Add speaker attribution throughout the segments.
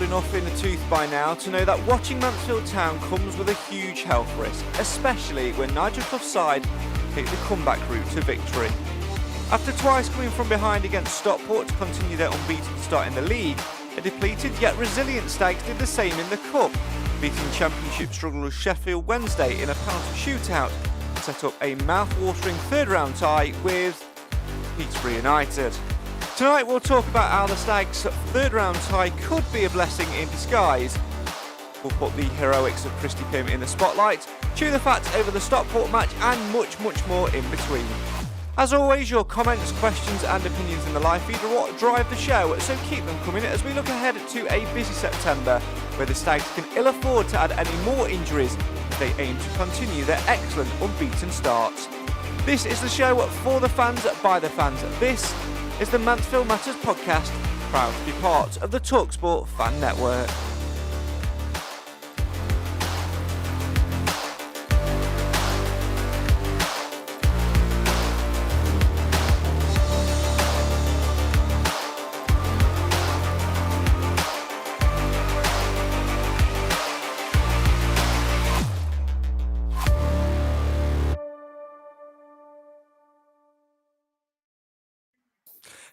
Speaker 1: enough in the tooth by now to know that watching Mansfield Town comes with a huge health risk, especially when Nigel Clough's side take the comeback route to victory. After twice coming from behind against Stockport to continue their unbeaten start in the league, a depleted yet resilient Stags did the same in the Cup, beating Championship strugglers Sheffield Wednesday in a penalty shootout to set up a mouth-watering third-round tie with Peterborough United. Tonight we'll talk about how the Stags' third-round tie could be a blessing in disguise. We'll put the heroics of Christy Pym in the spotlight, chew the fat over the Stockport match and much more in between. As always, your comments, questions and opinions in the live feed are what drive the show, so keep them coming as we look ahead to a busy September where the Stags can ill afford to add any more injuries if they aim to continue their excellent unbeaten starts. This is the show for the fans, by the fans. This is the Mansfield Matters Podcast, proud to be part of the talkSPORT Fan Network.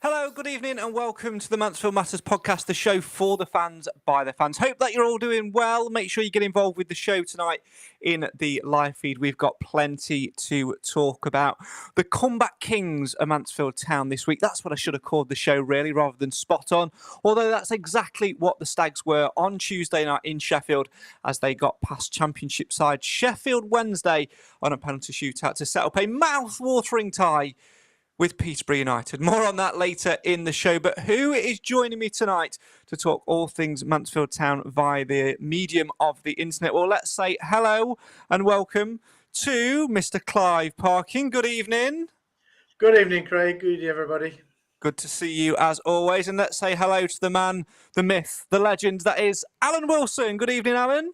Speaker 1: Hello, good evening and welcome to the Mansfield Matters Podcast, the show for the fans, by the fans. Hope that you're all doing well. Make sure you get involved with the show tonight in the live feed. We've got plenty to talk about. The comeback kings of Mansfield Town this week. That's what I should have called the show really, rather than spot on. Although that's exactly what the Stags were on Tuesday night in Sheffield as they got past Championship side Sheffield Wednesday on a penalty shootout to set up a mouth-watering tie with Peterborough United. More on that later in the show. But who is joining me tonight to talk all things Mansfield Town via the medium of the internet? Well, let's say hello and welcome to Mr. Clive Parkin. Good evening.
Speaker 2: Good evening, Craig. Good evening, everybody.
Speaker 1: Good to see you as always. And let's say hello to the man, the myth, the legend, that is Alan Wilson. Good evening, Alan.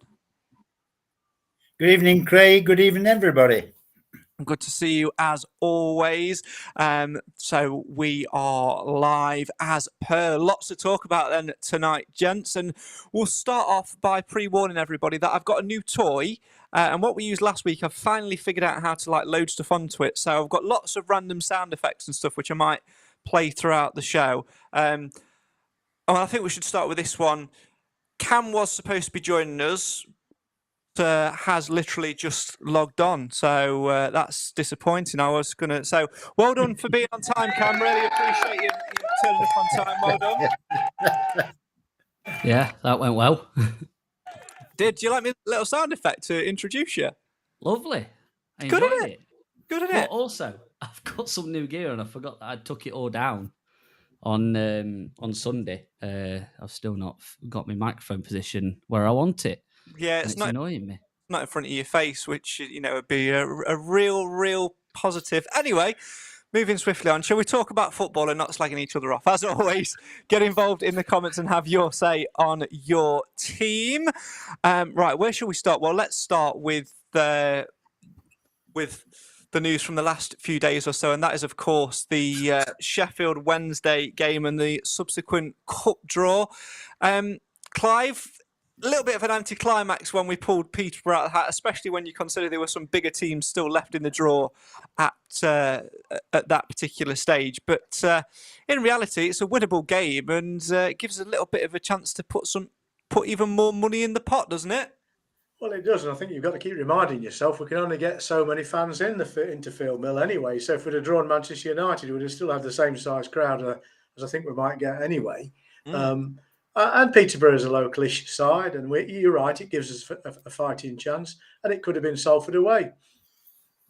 Speaker 3: Good evening, Craig. Good evening, everybody.
Speaker 1: Good to see you as always. So we are live as per. Lots to talk about then tonight, gents. And we'll start off by pre-warning everybody that I've got a new toy. And what we used last week, I've finally figured out how to load stuff onto it. So I've got lots of random sound effects and stuff which I might play throughout the show. I think we should start with this one. Cam was supposed to be joining us, has literally just logged on, so that's disappointing. So well done for being on time, Cam. Really appreciate you turning up on time. Well done.
Speaker 4: Yeah, that went well.
Speaker 1: Did you like me little sound effect to introduce you?
Speaker 4: Lovely. I
Speaker 1: Good,
Speaker 4: enjoyed
Speaker 1: isn't it? Good, isn't it?
Speaker 4: But also, I've got some new gear and I forgot that I took it all down on Sunday. I've still not got my microphone position where I want it.
Speaker 1: Yeah,
Speaker 4: it's not annoying me.
Speaker 1: Not in front of your face, which would be a real positive. Anyway, moving swiftly on, shall we talk about football and not slagging each other off? As always, get involved in the comments and have your say on your team. Right, where shall we start? Well, let's start with the news from the last few days or so, and that is, of course, the Sheffield Wednesday game and the subsequent cup draw. Clive, a little bit of an anticlimax when we pulled Peterborough out of the hat, especially when you consider there were some bigger teams still left in the draw at that particular stage. But in reality, it's a winnable game and it gives us a little bit of a chance to put even more money in the pot, doesn't it?
Speaker 2: Well, it does, and I think you've got to keep reminding yourself we can only get so many fans into Field Mill anyway. So if we'd have drawn Manchester United, we'd have still have the same size crowd as I think we might get anyway. And Peterborough is a localish side, and you're right, it gives us a fighting chance, and it could have been Salford away.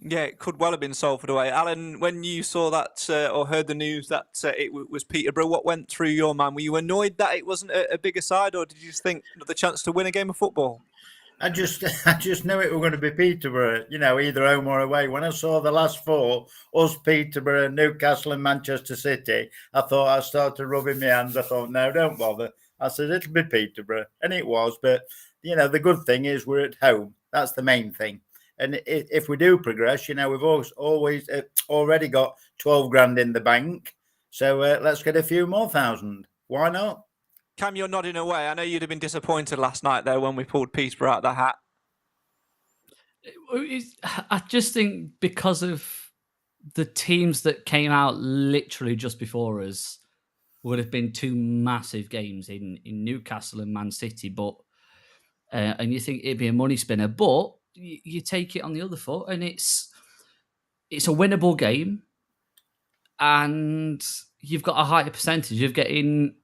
Speaker 1: Yeah, it could well have been Salford away. Alan, when you saw that or heard the news that it was Peterborough, what went through your mind? Were you annoyed that it wasn't a bigger side, or did you just think the chance to win a game of football?
Speaker 3: I just knew it were going to be Peterborough, either home or away. When I saw the last four, us, Peterborough, Newcastle and Manchester City, I thought I started rubbing my hands. I thought, no, don't bother. I said, it'll be Peterborough. And it was. But, the good thing is we're at home. That's the main thing. And if we do progress, we've always already got 12 grand in the bank. So let's get a few more thousand. Why not?
Speaker 1: Cam, you're nodding away. I know you'd have been disappointed last night, though, when we pulled Peterborough out of the hat.
Speaker 4: I just think because of the teams that came out literally just before us would have been two massive games in Newcastle and Man City, but and you think it'd be a money spinner, but you take it on the other foot, and it's a winnable game, and you've got a higher percentage of getting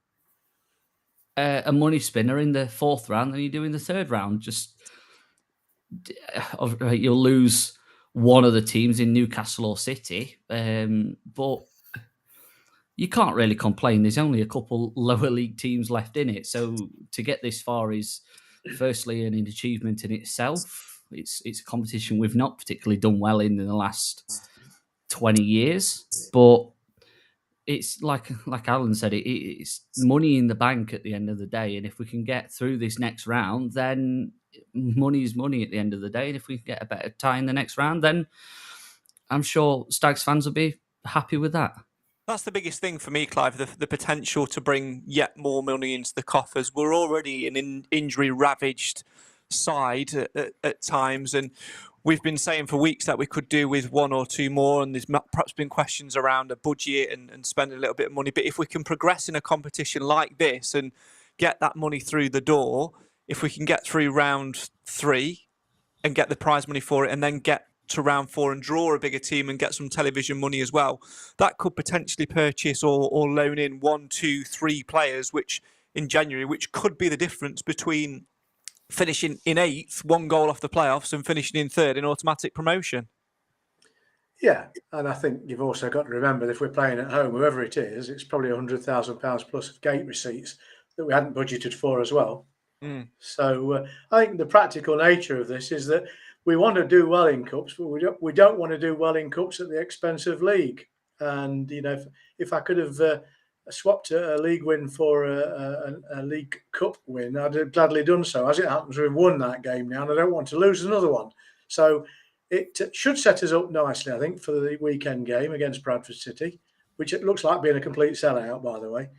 Speaker 4: a money spinner in the fourth round than you do in the third round. Just you'll lose one of the teams in Newcastle or City, but you can't really complain. There's only a couple lower league teams left in it, so to get this far is firstly an achievement in itself. It's a competition we've not particularly done well in the last 20 years, but it's like Alan said, it's money in the bank at the end of the day, and if we can get through this next round, then money is money at the end of the day, and if we can get a better tie in the next round, then I'm sure Stags fans will be happy with that.
Speaker 1: That's the biggest thing for me, Clive, the potential to bring yet more money into the coffers. We're already an injury-ravaged side at times, and we've been saying for weeks that we could do with one or two more, and there's perhaps been questions around a budget and spending a little bit of money. But if we can progress in a competition like this and get that money through the door, if we can get through round 3 and get the prize money for it, and then get to round 4 and draw a bigger team and get some television money as well, that could potentially purchase or loan in 1, 2, 3 players, which in January, which could be the difference between finishing in 8th, 1 goal off the playoffs, and finishing in 3rd in automatic promotion.
Speaker 2: Yeah, and I think you've also got to remember that if we're playing at home, whoever it is, it's probably £100,000 plus of gate receipts that we hadn't budgeted for as well. So I think the practical nature of this is that we want to do well in cups, but we don't want to do well in cups at the expense of league. And if I could have swapped a league win for a league cup win, I'd have gladly done so. As it happens, we've won that game now, and I don't want to lose another one. So it should set us up nicely, I think, for the weekend game against Bradford City, which it looks like being a complete sellout, by the way.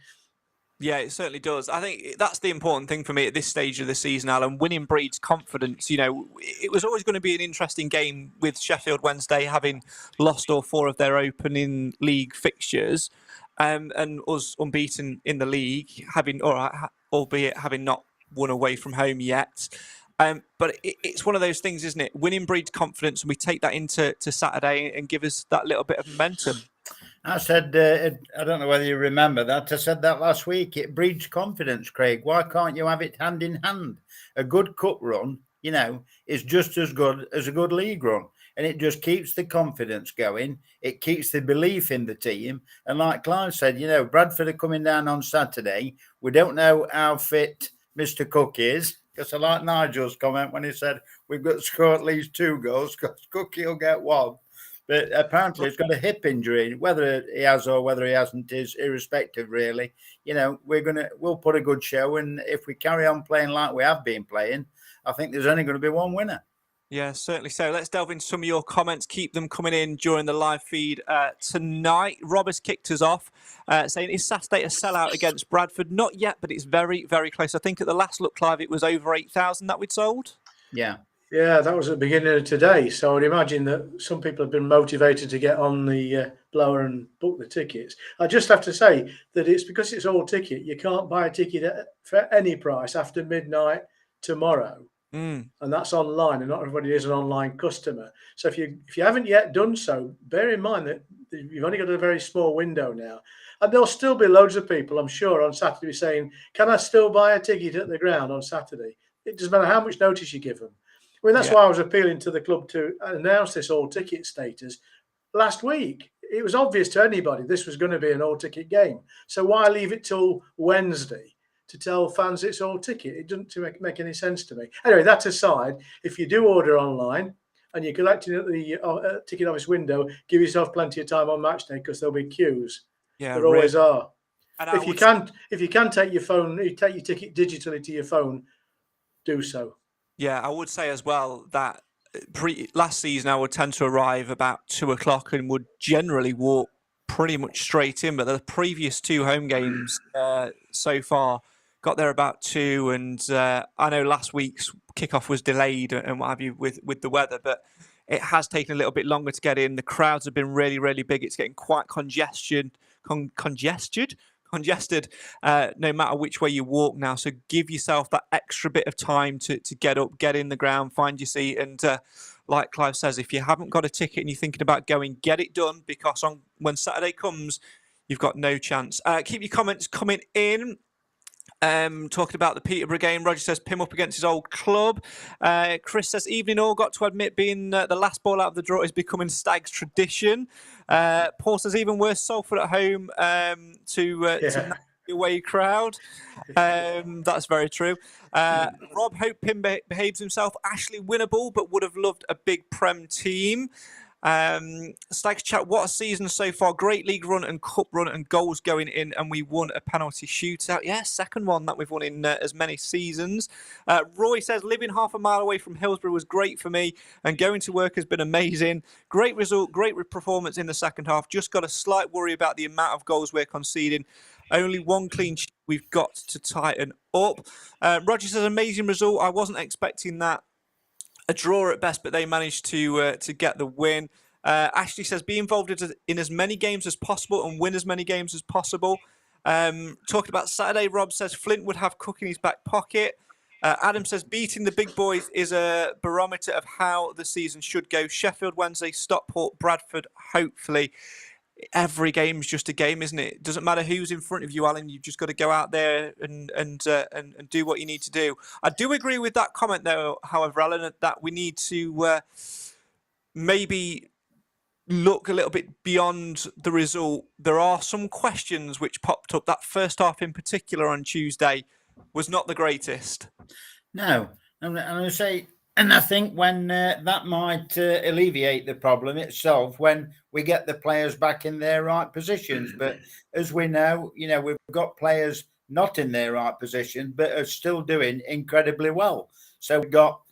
Speaker 1: Yeah, it certainly does. I think that's the important thing for me at this stage of the season, Alan. Winning breeds confidence. It was always going to be an interesting game with Sheffield Wednesday having lost all 4 of their opening league fixtures, and us unbeaten in the league, albeit having not won away from home yet. But it's one of those things, isn't it? Winning breeds confidence, and we take that into Saturday and give us that little bit of momentum.
Speaker 3: I said, I don't know whether you remember that. I said that last week. It breeds confidence, Craig. Why can't you have it hand in hand? A good cup run, is just as good as a good league run. And it just keeps the confidence going. It keeps the belief in the team. And like Clive said, Bradford are coming down on Saturday. We don't know how fit Mr. Cook is, because I like Nigel's comment when he said we've got to score at least 2 goals because Cookie will get 1. But apparently he's got a hip injury. Whether he has or whether he hasn't is irrespective, really. We'll put a good show, and if we carry on playing like we have been playing, I think there's only going to be one winner.
Speaker 1: Yeah, certainly so. Let's delve into some of your comments. Keep them coming in during the live feed tonight. Rob has kicked us off, saying, is Saturday a sellout against Bradford? Not yet, but it's very, very close. I think at the last look, Clive, it was over 8,000 that we'd sold.
Speaker 3: Yeah.
Speaker 2: Yeah, that was at the beginning of today. So I would imagine that some people have been motivated to get on the blower and book the tickets. I just have to say that it's because it's all ticket. You can't buy a ticket for any price after midnight tomorrow. And that's online, and not everybody is an online customer. So if you haven't yet done so, bear in mind that you've only got a very small window now. And there'll still be loads of people, I'm sure, on Saturday saying, can I still buy a ticket at the ground on Saturday? It doesn't matter how much notice you give them. I mean, that's why I was appealing to the club to announce this all-ticket status last week. It was obvious to anybody this was going to be an all-ticket game. So why leave it till Wednesday to tell fans it's all-ticket? It doesn't make any sense to me. Anyway, that aside, if you do order online and you're collecting at the ticket office window, give yourself plenty of time on match day because there'll be queues. Yeah, there always are. And if you can take your phone, you take your ticket digitally to your phone, do so.
Speaker 1: Yeah, I would say as well that last season I would tend to arrive about 2:00 and would generally walk pretty much straight in. But the previous 2 home games so far, got there about 2, and I know last week's kickoff was delayed and what have you with the weather, but it has taken a little bit longer to get in. The crowds have been really, really big. It's getting quite congested, no matter which way you walk now. So give yourself that extra bit of time to get up, get in the ground, find your seat. And like Clive says, if you haven't got a ticket and you're thinking about going, get it done, because when Saturday comes, you've got no chance. Keep your comments coming in. Talking about the Peterborough game, Roger says Pim up against his old club. Chris says evening all. Got to admit, being the last ball out of the draw is becoming Stag's tradition. Paul says even worse, Salford at home to the away crowd. That's very true. Rob, hope Pim behaves himself. Ashley winnable, but would have loved a big Prem team. Stags chat, what a season so far. Great league run and cup run and goals going in, and we won a penalty shootout. Yeah, second one that we've won in as many seasons. Roy says living half a mile away from Hillsborough was great for me, and going to work has been amazing. Great result, great performance in the second half. Just got a slight worry about the amount of goals we're conceding. Only one clean sheet. We've got to tighten up. Roger says amazing result. I wasn't expecting that. A draw at best, but they managed to get the win. Ashley says, be involved in as many games as possible and win as many games as possible. Talking about Saturday, Rob says Flint would have Cook in his back pocket. Adam says, beating the big boys is a barometer of how the season should go. Sheffield Wednesday, Stockport, Bradford, hopefully. Every game's just a game, isn't it? It doesn't matter who's in front of you, Alan. You've just got to go out there and do what you need to do. I do agree with that comment, though, however, Alan, that we need to maybe look a little bit beyond the result. There are some questions which popped up. That first half in particular on Tuesday was not the greatest.
Speaker 3: No. And I say... And I think when that might alleviate the problem itself when we get the players back in their right positions. But as we know, we've got players not in their right position, but are still doing incredibly well. So we've got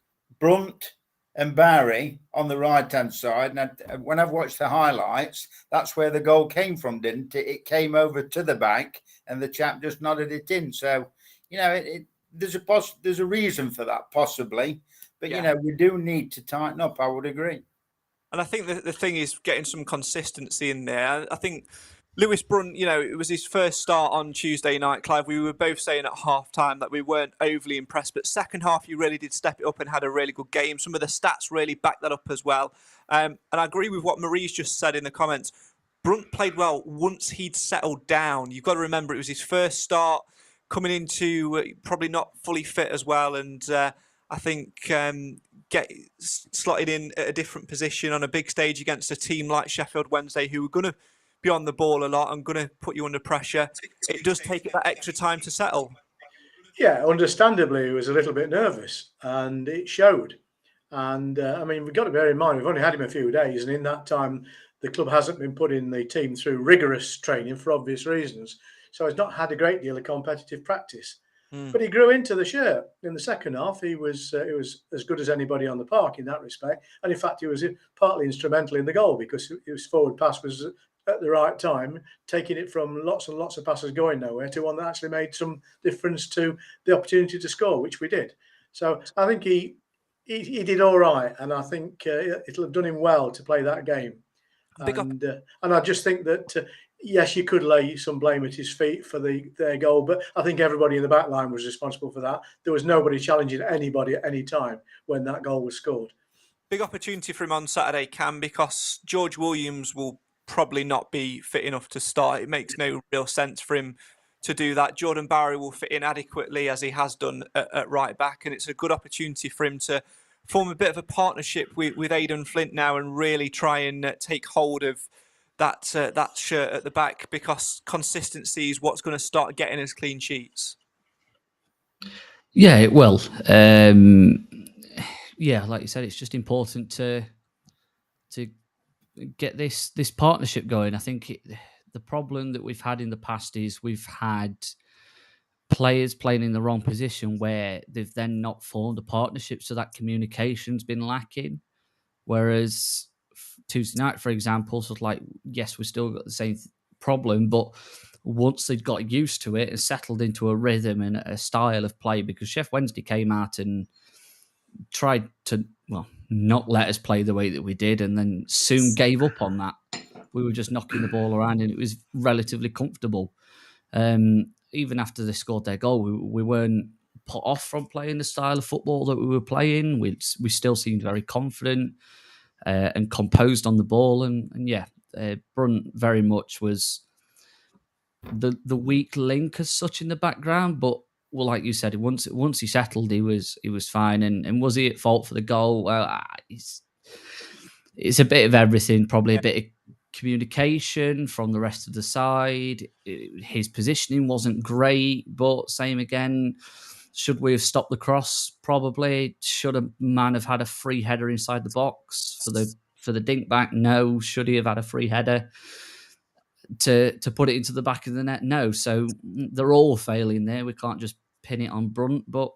Speaker 3: Brunt and Barry on the right-hand side. And when I've watched the highlights, that's where the goal came from, didn't it? It came over to the back and the chap just nodded it in. So, there's a reason for that, possibly. But, we do need to tighten up, I would agree.
Speaker 1: And I think the thing is getting some consistency in there. I think Lewis Brunt, it was his first start on Tuesday night, Clive. We were both saying at half-time that we weren't overly impressed. But second half, he really did step it up and had a really good game. Some of the stats really backed that up as well. And I agree with what Marie's just said in the comments. Brunt played well once he'd settled down. You've got to remember it was his first start coming into probably not fully fit as well. And I think get slotted in at a different position on a big stage against a team like Sheffield Wednesday, who are going to be on the ball a lot and going to put you under pressure. It does take that extra time to settle.
Speaker 2: Yeah, understandably, he was a little bit nervous, and it showed. And we've got to bear in mind, we've only had him a few days, and in that time, the club hasn't been putting the team through rigorous training for obvious reasons. So he's not had a great deal of competitive practice. But he grew into the shirt in the second half. He was as good as anybody on the park in that respect. And in fact, he was partly instrumental in the goal because his forward pass was at the right time, taking it from lots and lots of passes going nowhere to one that actually made some difference to the opportunity to score, which we did. So I think he did all right. And I think it'll have done him well to play that game. And I just think that... yes, you could lay some blame at his feet for their goal, but I think everybody in the back line was responsible for that. There was nobody challenging anybody at any time when that goal was scored.
Speaker 1: Big opportunity for him on Saturday, Cam, because George Williams will probably not be fit enough to start. It makes no real sense for him to do that. Jordan Barry will fit in adequately as he has done at right back, and it's a good opportunity for him to form a bit of a partnership with Aidan Flint now and really try and take hold of that shirt at the back, because consistency is what's going to start getting us clean sheets.
Speaker 4: Yeah, it will. Like you said, it's just important to get this partnership going. I think the problem that we've had in the past is we've had players playing in the wrong position where they've then not formed a partnership, so that communication's been lacking. Whereas Tuesday night, for example, sort of like, yes, we've still got the same problem, but once they'd got used to it and settled into a rhythm and a style of play, because Sheff Wednesday came out and tried to, not let us play the way that we did, and then soon gave up on that. We were just knocking the ball around and it was relatively comfortable. Even after they scored their goal, we weren't put off from playing the style of football that we were playing. We still seemed very confident and composed on the ball. And Brunt very much was the weak link as such in the background. But like you said, once he settled, he was fine. And was he at fault for the goal? Well, it's a bit of everything. Probably a bit of communication from the rest of the side. His positioning wasn't great, but same again. Should we have stopped the cross? Probably. Should a man have had a free header inside the box for the dink back? No. Should he have had a free header to put it into the back of the net? No. So they're all failing there. We can't just pin it on Brunt. But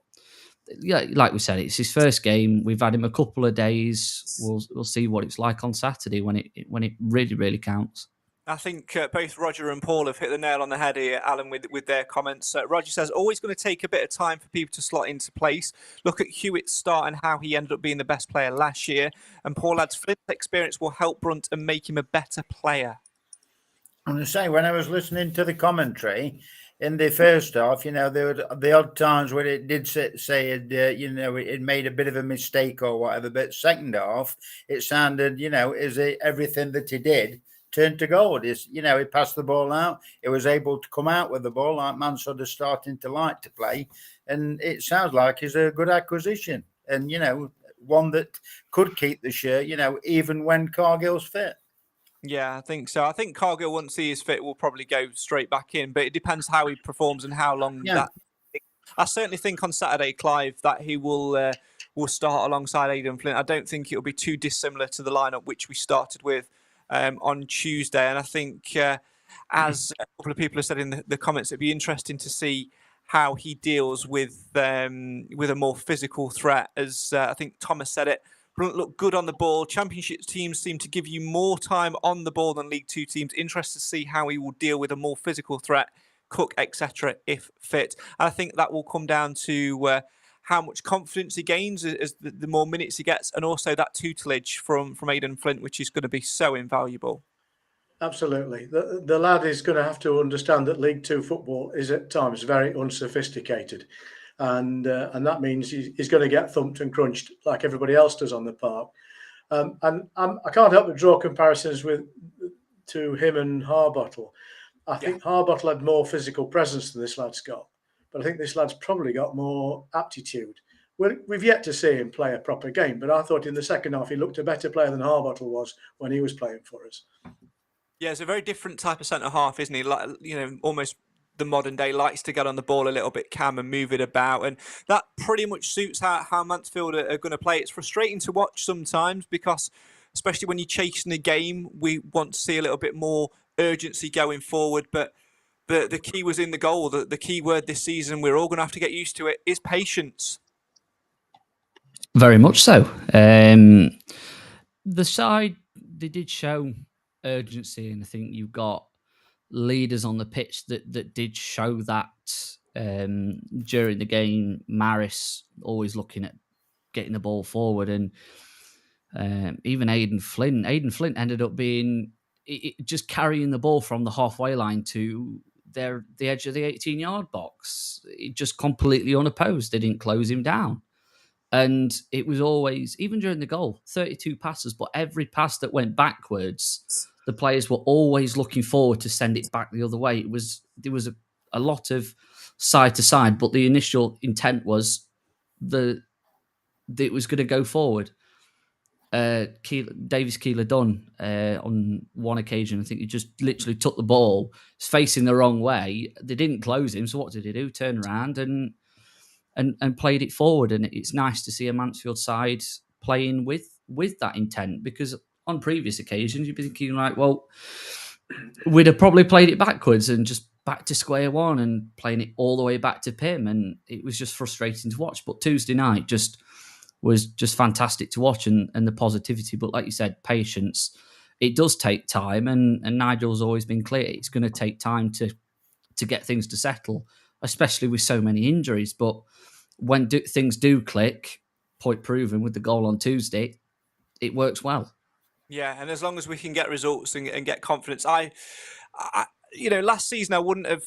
Speaker 4: yeah, like we said, it's his first game. We've had him a couple of days. We'll see what it's like on Saturday when it really, really counts.
Speaker 1: I think both Roger and Paul have hit the nail on the head here, Alan, with their comments. Roger says, always going to take a bit of time for people to slot into place. Look at Hewitt's start and how he ended up being the best player last year. And Paul adds, Flint's experience will help Brunt and make him a better player.
Speaker 3: I'm going to say, when I was listening to the commentary in the first half, there were the odd times when it did say it made a bit of a mistake or whatever. But second half, it sounded, is it everything that he did turned to gold? He passed the ball out. It was able to come out with the ball like Mansfield is starting to like to play. And it sounds like he's a good acquisition. And, one that could keep the shirt, even when Cargill's fit.
Speaker 1: Yeah, I think so. I think Cargill, once he is fit, will probably go straight back in. But it depends how he performs and how long that. I certainly think on Saturday, Clive, that he will start alongside Aidan Flint. I don't think it'll be too dissimilar to the lineup which we started with on Tuesday. And I think, as a couple of people have said in the comments, it'd be interesting to see how he deals with a more physical threat. As I think Thomas said it, Brunt looked good on the ball. Championship teams seem to give you more time on the ball than League Two teams. Interested to see how he will deal with a more physical threat, Cook, etc., if fit. And I think that will come down to how much confidence he gains as the more minutes he gets, and also that tutelage from Aidan Flint, which is going to be so invaluable.
Speaker 2: Absolutely. The lad is going to have to understand that League Two football is at times very unsophisticated. And that means he's going to get thumped and crunched like everybody else does on the park. And I can't help but draw comparisons to him and Harbottle. I think Harbottle had more physical presence than this lad's got, but I think this lad's probably got more aptitude. We've yet to see him play a proper game, but I thought in the second half he looked a better player than Harbottle was when he was playing for us.
Speaker 1: Yeah, it's a very different type of centre half, isn't he? Like, almost the modern day, likes to get on the ball a little bit, Cam, and move it about, and that pretty much suits how Mansfield are going to play. It's frustrating to watch sometimes because, especially when you're chasing the game, we want to see a little bit more urgency going forward. But the key was in the goal. The key word this season, we're all going to have to get used to it, is patience.
Speaker 4: Very much so. The side, they did show urgency, and I think you've got leaders on the pitch that did show that during the game. Maris always looking at getting the ball forward, and even Aidan Flint ended up being just carrying the ball from the halfway line to the edge of the 18-yard box. It just completely unopposed. They didn't close him down. And it was always, even during the goal, 32 passes, but every pass that went backwards, the players were always looking forward to send it back the other way. There was a lot of side to side, but the initial intent was that it was going to go forward. Davis Keeler-Dunn, on one occasion, I think he just literally took the ball, facing the wrong way. They didn't close him, so what did he do? Turn around and played it forward. And it's nice to see a Mansfield side playing with that intent, because on previous occasions you'd be thinking, like, well, we'd have probably played it backwards and just back to square one and playing it all the way back to Pim, and it was just frustrating to watch. But Tuesday night was just fantastic to watch, and the positivity. But like you said, patience. It does take time, and Nigel's always been clear. It's going to take time to to get things to settle, especially with so many injuries. But when things do click, point proven with the goal on Tuesday, it works well.
Speaker 1: Yeah, and as long as we can get results and get confidence, I last season I wouldn't have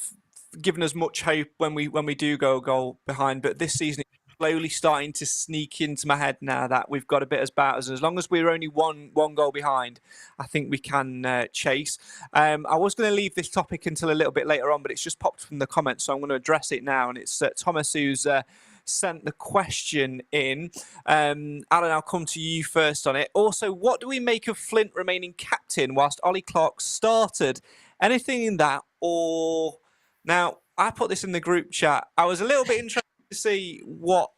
Speaker 1: given us much hope when we do go a goal behind, but this season it's slowly starting to sneak into my head now that we've got a bit about us. As long as we're only one goal behind, I think we can chase. I was going to leave this topic until a little bit later on, but it's just popped from the comments, so I'm going to address it now. And it's Thomas who's sent the question in. Alan, I'll come to you first on it. Also, what do we make of Flint remaining captain whilst Ollie Clark started? Anything in that, or now I put this in the group chat. I was a little bit interested to see what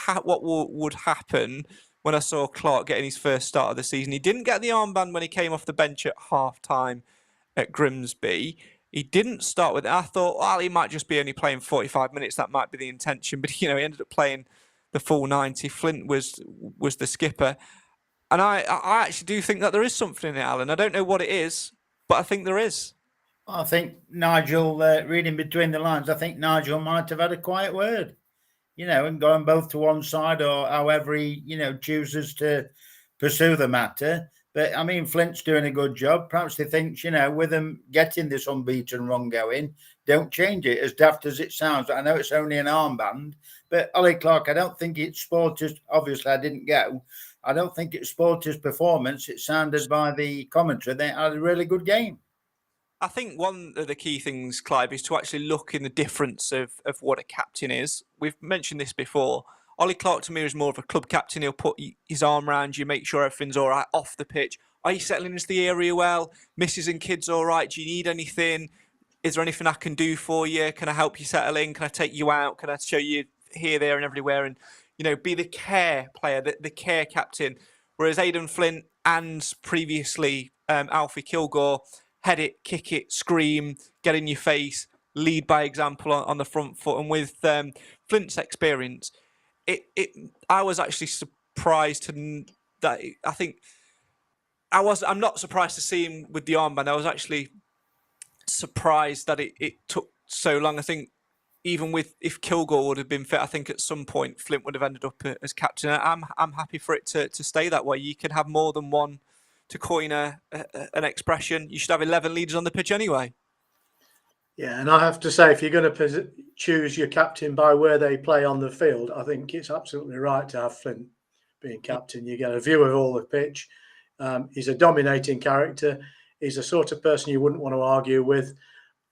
Speaker 1: would happen when I saw Clark getting his first start of the season. He didn't get the armband when he came off the bench at half time at Grimsby. He didn't start with it. I thought, well, he might just be only playing 45 minutes. That might be the intention. But, he ended up playing the full 90. Flint was the skipper. And I actually do think that there is something in it, Alan. I don't know what it is, but I think there is.
Speaker 3: I think Nigel, reading between the lines, I think Nigel might have had a quiet word, and going both to one side or however he, chooses to pursue the matter. But, I mean, Flint's doing a good job. Perhaps they think, with them getting this unbeaten run going, don't change it, as daft as it sounds. I know it's only an armband, but Ollie Clark, I don't think it spoiled his, obviously I didn't go, I don't think it spoiled his performance. It sounded by the commentary they had a really good game.
Speaker 1: I think one of the key things, Clive, is to actually look in the difference of what a captain is. We've mentioned this before. Ollie Clark to me is more of a club captain. He'll put his arm around you, make sure everything's all right off the pitch. Are you settling into the area well? Missus and kids all right? Do you need anything? Is there anything I can do for you? Can I help you settle in? Can I take you out? Can I show you here, there and everywhere? And, be the care player, the care captain. Whereas Aidan Flint and previously Alfie Kilgore, head it, kick it, scream, get in your face, lead by example on the front foot. And with Flint's experience, I was actually surprised that I think I'm not surprised to see him with the armband. I was actually surprised that it took so long. I think even if Kilgore would have been fit, I think at some point Flint would have ended up as captain. I'm happy for it to stay that way. You can have more than one. To coin an expression, you should have 11 leaders on the pitch anyway.
Speaker 2: Yeah, and I have to say, if you're going to choose your captain by where they play on the field, I think it's absolutely right to have Flint being captain. You get a view of all the pitch. He's a dominating character. He's the sort of person you wouldn't want to argue with,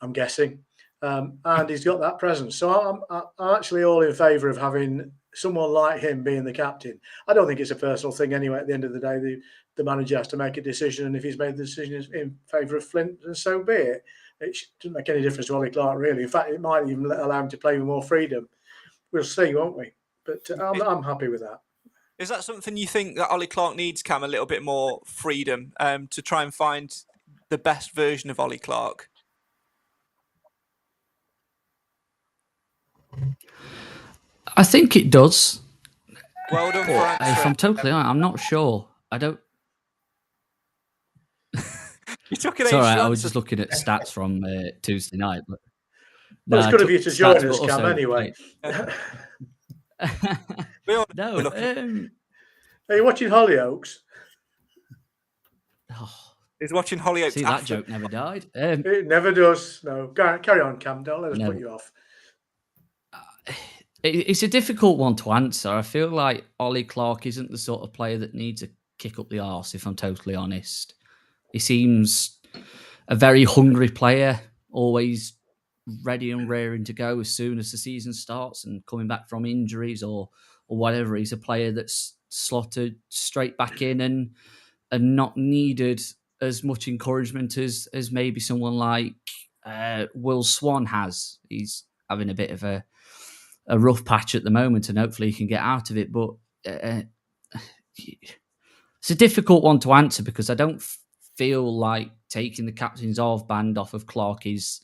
Speaker 2: I'm guessing. And he's got that presence. So I'm actually all in favour of having someone like him being the captain. I don't think it's a personal thing anyway. At the end of the day, the manager has to make a decision, and if he's made the decision in favour of Flint, then so be it. It doesn't make any difference to Ollie Clark, really. In fact, it might even allow him to play with more freedom. We'll see, won't we? But I'm happy with that.
Speaker 1: Is that something you think that Ollie Clark needs, Cam, a little bit more freedom to try and find the best version of Ollie Clark?
Speaker 4: I think it does.
Speaker 1: Well done for
Speaker 4: If I'm totally honest, I'm not sure. I don't.
Speaker 1: You took it.
Speaker 4: It's all right. I was just looking at stats from Tuesday night. But
Speaker 2: well, it's good of you to join us, Cam. Anyway.
Speaker 4: No.
Speaker 2: Are you watching Hollyoaks?
Speaker 1: He's watching Hollyoaks.
Speaker 4: See, that joke never died.
Speaker 2: It never does. No, carry on, Cam. Don't let us put you off.
Speaker 4: It's a difficult one to answer. I feel like Ollie Clark isn't the sort of player that needs a kick up the arse, if I'm totally honest. He seems a very hungry player, always ready and raring to go as soon as the season starts and coming back from injuries or whatever. He's a player that's slotted straight back in and not needed as much encouragement as maybe someone like Will Swan has. He's having a bit of a rough patch at the moment, and hopefully he can get out of it. But it's a difficult one to answer because I don't feel like taking the captain's armband off of Clark is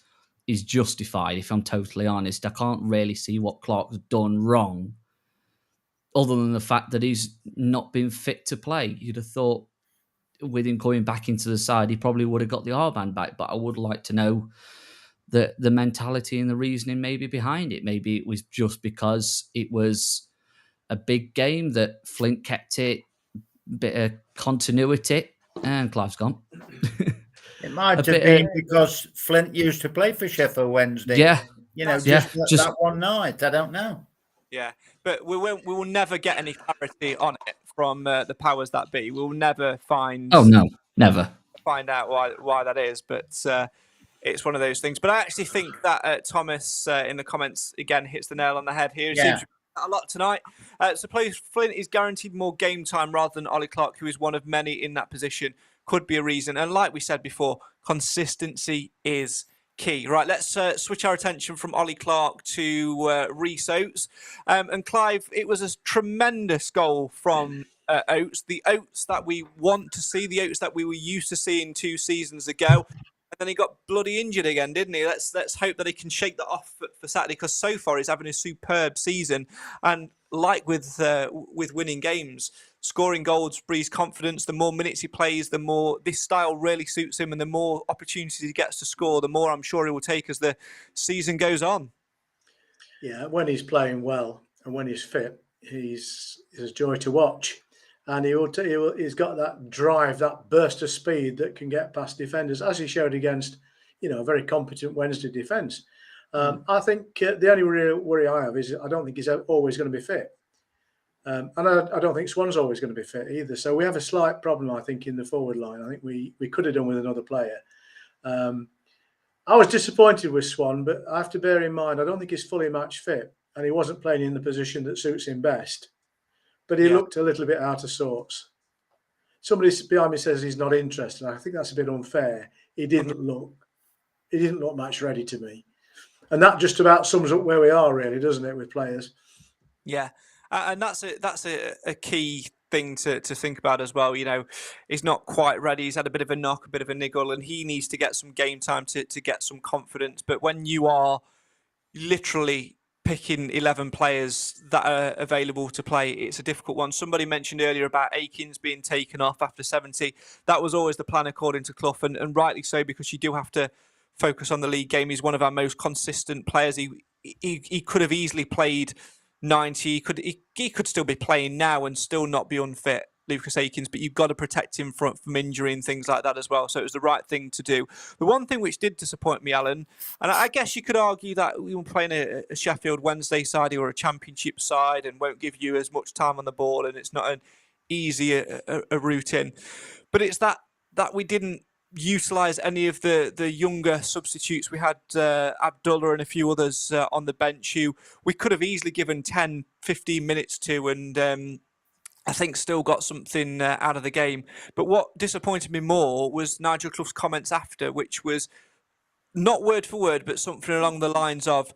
Speaker 4: justified, if I'm totally honest. I can't really see what Clark's done wrong, other than the fact that he's not been fit to play. You'd have thought with him coming back into the side, he probably would have got the armband back, but I would like to know the mentality and the reasoning maybe behind it. Maybe it was just because it was a big game that Flint kept it, bit of continuity, and Clive's gone.
Speaker 3: It might have been because Flint used to play for Sheffield Wednesday.
Speaker 4: Yeah.
Speaker 3: Just that one night. I don't know.
Speaker 1: Yeah, but we will never get any clarity on it from the powers that be. We'll never find.
Speaker 4: Oh no, never
Speaker 1: find out why that is. But it's one of those things. But I actually think that Thomas in the comments again hits the nail on the head here. It seems a lot tonight. So Flint is guaranteed more game time rather than Ollie Clark, who is one of many in that position. Could be a reason. And like we said before, consistency is key. Right, let's switch our attention from Ollie Clark to Rhys Oates. And Clive, it was a tremendous goal from Oates, the Oates that we want to see, the Oates that we were used to seeing 2 seasons ago. And then he got bloody injured again, didn't he? Let's hope that he can shake that off for Saturday, because so far he's having a superb season. And like with winning games, scoring goals breeds confidence. The more minutes he plays, the more this style really suits him, and the more opportunities he gets to score, the more I'm sure he will take as the season goes on.
Speaker 2: Yeah, when he's playing well and when he's fit, he's a joy to watch. And he's got that drive, that burst of speed that can get past defenders, as he showed against, a very competent Wednesday defence. I think the only real worry I have is I don't think he's always going to be fit. And I don't think Swan's always going to be fit either. So we have a slight problem, I think, in the forward line. I think we could have done with another player. I was disappointed with Swan, but I have to bear in mind, I don't think he's fully match fit, and he wasn't playing in the position that suits him best. But he looked a little bit out of sorts. Somebody behind me says he's not interested. I think that's a bit unfair. He didn't look match ready to me. And that just about sums up where we are, really, doesn't it, with players?
Speaker 1: Yeah. And that's a key thing to think about as well. He's not quite ready. He's had a bit of a knock, a bit of a niggle, and he needs to get some game time to get some confidence. But when you are literally picking 11 players that are available to play, it's a difficult one. Somebody mentioned earlier about Akins being taken off after 70. That was always the plan, according to Clough, and rightly so, because you do have to focus on the league game. He's one of our most consistent players. He could have easily played 90. He could still be playing now and still not be unfit, Lucas Akins, but you've got to protect him from injury and things like that as well. So it was the right thing to do. The one thing which did disappoint me, Alan, and I guess you could argue that we were playing a Sheffield Wednesday side or a Championship side and won't give you as much time on the ball, and it's not an easy a route in. But it's that we didn't utilise any of the younger substitutes. We had Abdullah and a few others on the bench who we could have easily given 10, 15 minutes to, and I think still got something out of the game. But what disappointed me more was Nigel Clough's comments after, which was not word for word, but something along the lines of,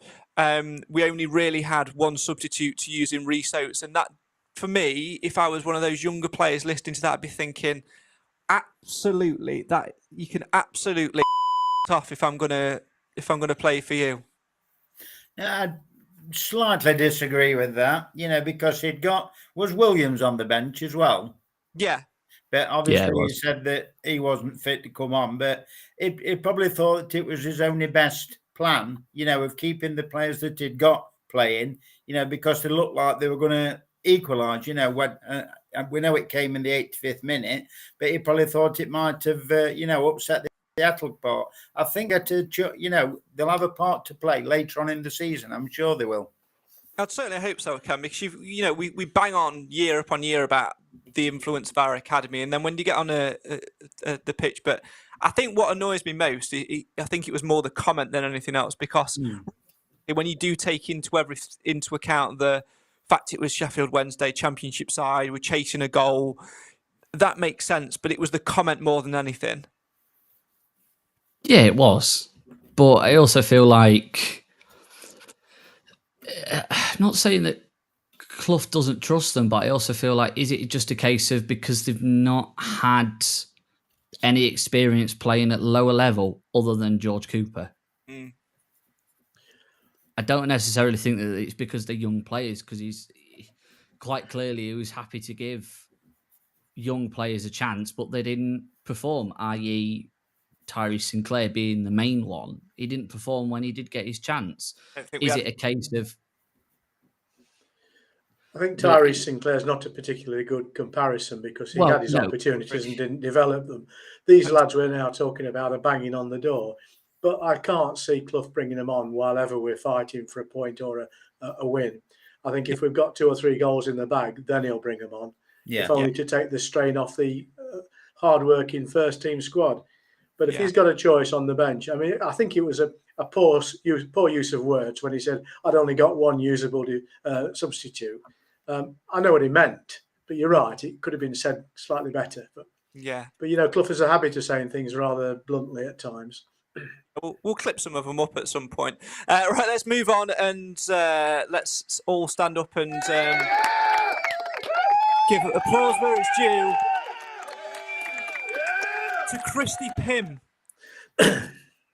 Speaker 1: we only really had one substitute to use in Rhys Oates. And that, for me, if I was one of those younger players listening to that, I'd be thinking, absolutely, that you can absolutely off if I'm gonna play for you.
Speaker 3: I slightly disagree with that, because was Williams on the bench as well.
Speaker 1: Yeah.
Speaker 3: But obviously he said that he wasn't fit to come on, but he probably thought it was his only best plan, of keeping the players that he'd got playing, because they looked like they were going to equalise, when we know it came in the 85th minute, but he probably thought it might have, upset the apple part. I think that, they'll have a part to play later on in the season. I'm sure they will.
Speaker 1: I'd certainly hope so, Cam, because we bang on year upon year about the influence of our academy, and then when you get on the pitch, but I think what annoys me most, I think it was more the comment than anything else, because when you do take into account the fact it was Sheffield Wednesday Championship side, we're chasing a goal, that makes sense, but it was the comment more than anything.
Speaker 4: Yeah, it was, but I also feel like, I'm not saying that Clough doesn't trust them, but I also feel like, is it just a case of because they've not had any experience playing at lower level other than George Cooper? I don't necessarily think that it's because they're young players, because he's quite clearly he was happy to give young players a chance, but they didn't perform, i.e. Tyrese Sinclair being the main one, he didn't perform when he did get his chance. Is it a case of...
Speaker 2: I think Tyrese Sinclair's not a particularly good comparison because he had his opportunities and didn't develop them. These lads we're now talking about are banging on the door, but I can't see Clough bringing them on while ever we're fighting for a point or a win. I think if we've got 2 or 3 goals in the bag, then he'll bring them on, if only to take the strain off the hard-working first-team squad. But if he's got a choice on the bench, I mean, I think it was a poor use of words when he said, I'd only got one usable substitute. I know what he meant, but you're right. It could have been said slightly better. But Clough has a habit of saying things rather bluntly at times.
Speaker 1: We'll clip some of them up at some point. Right, let's move on and let's all stand up and give applause where it's due to Christy Pym.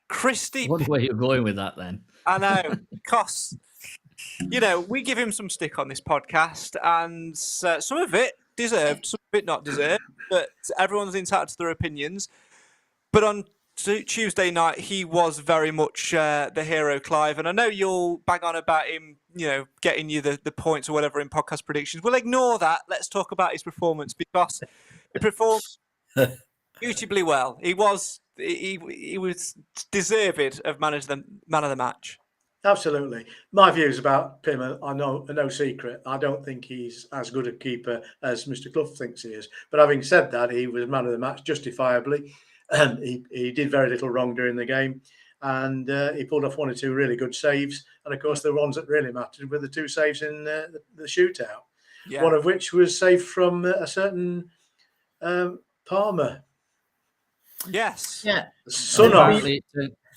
Speaker 1: Christy.
Speaker 4: What way you're going with that then?
Speaker 1: I know, because we give him some stick on this podcast, and some of it deserved, some of it not deserved. But everyone's entitled to their opinions. But on Tuesday night, he was very much the hero, Clive. And I know you'll bang on about him, getting you the points or whatever in podcast predictions. We'll ignore that. Let's talk about his performance, because he performed beautifully well. He was deserved of man of the match.
Speaker 2: Absolutely. My views about Pym are no secret. I don't think he's as good a keeper as Mr. Clough thinks he is. But having said that, he was man of the match justifiably. He did very little wrong during the game, and he pulled off 1 or 2 really good saves. And of course, the ones that really mattered were the 2 saves in the shootout. Yeah. One of which was saved from a certain Palmer.
Speaker 1: Yes.
Speaker 2: Yeah.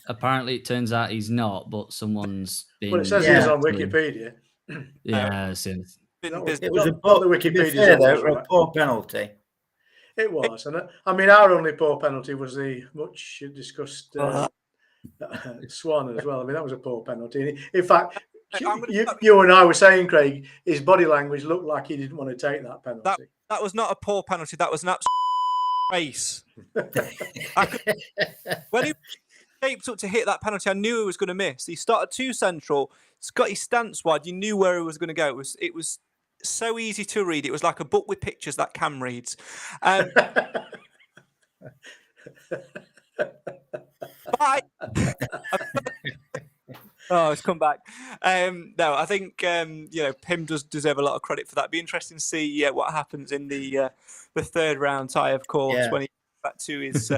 Speaker 4: Apparently, it turns out he's not, but someone's been...
Speaker 2: Well, it says he's on Wikipedia.
Speaker 4: Yeah,
Speaker 2: it was a poor
Speaker 3: penalty.
Speaker 2: It was. And I mean, our only poor penalty was the much discussed Swan as well. I mean, that was a poor penalty. In fact, you and I were saying, Craig, his body language looked like he didn't want to take that penalty.
Speaker 1: That was not a poor penalty. That was an absolute race. When he shaped up to hit that penalty, I knew he was going to miss. He started too central. He's got his stance wide. You knew where he was going to go. It was so easy to read. It was like a book with pictures that Cam reads. Bye. Oh, it's come back. No, I think Pym does deserve a lot of credit for that. It'd be interesting to see what happens in the 3rd round tie, of course, when he gets back to his.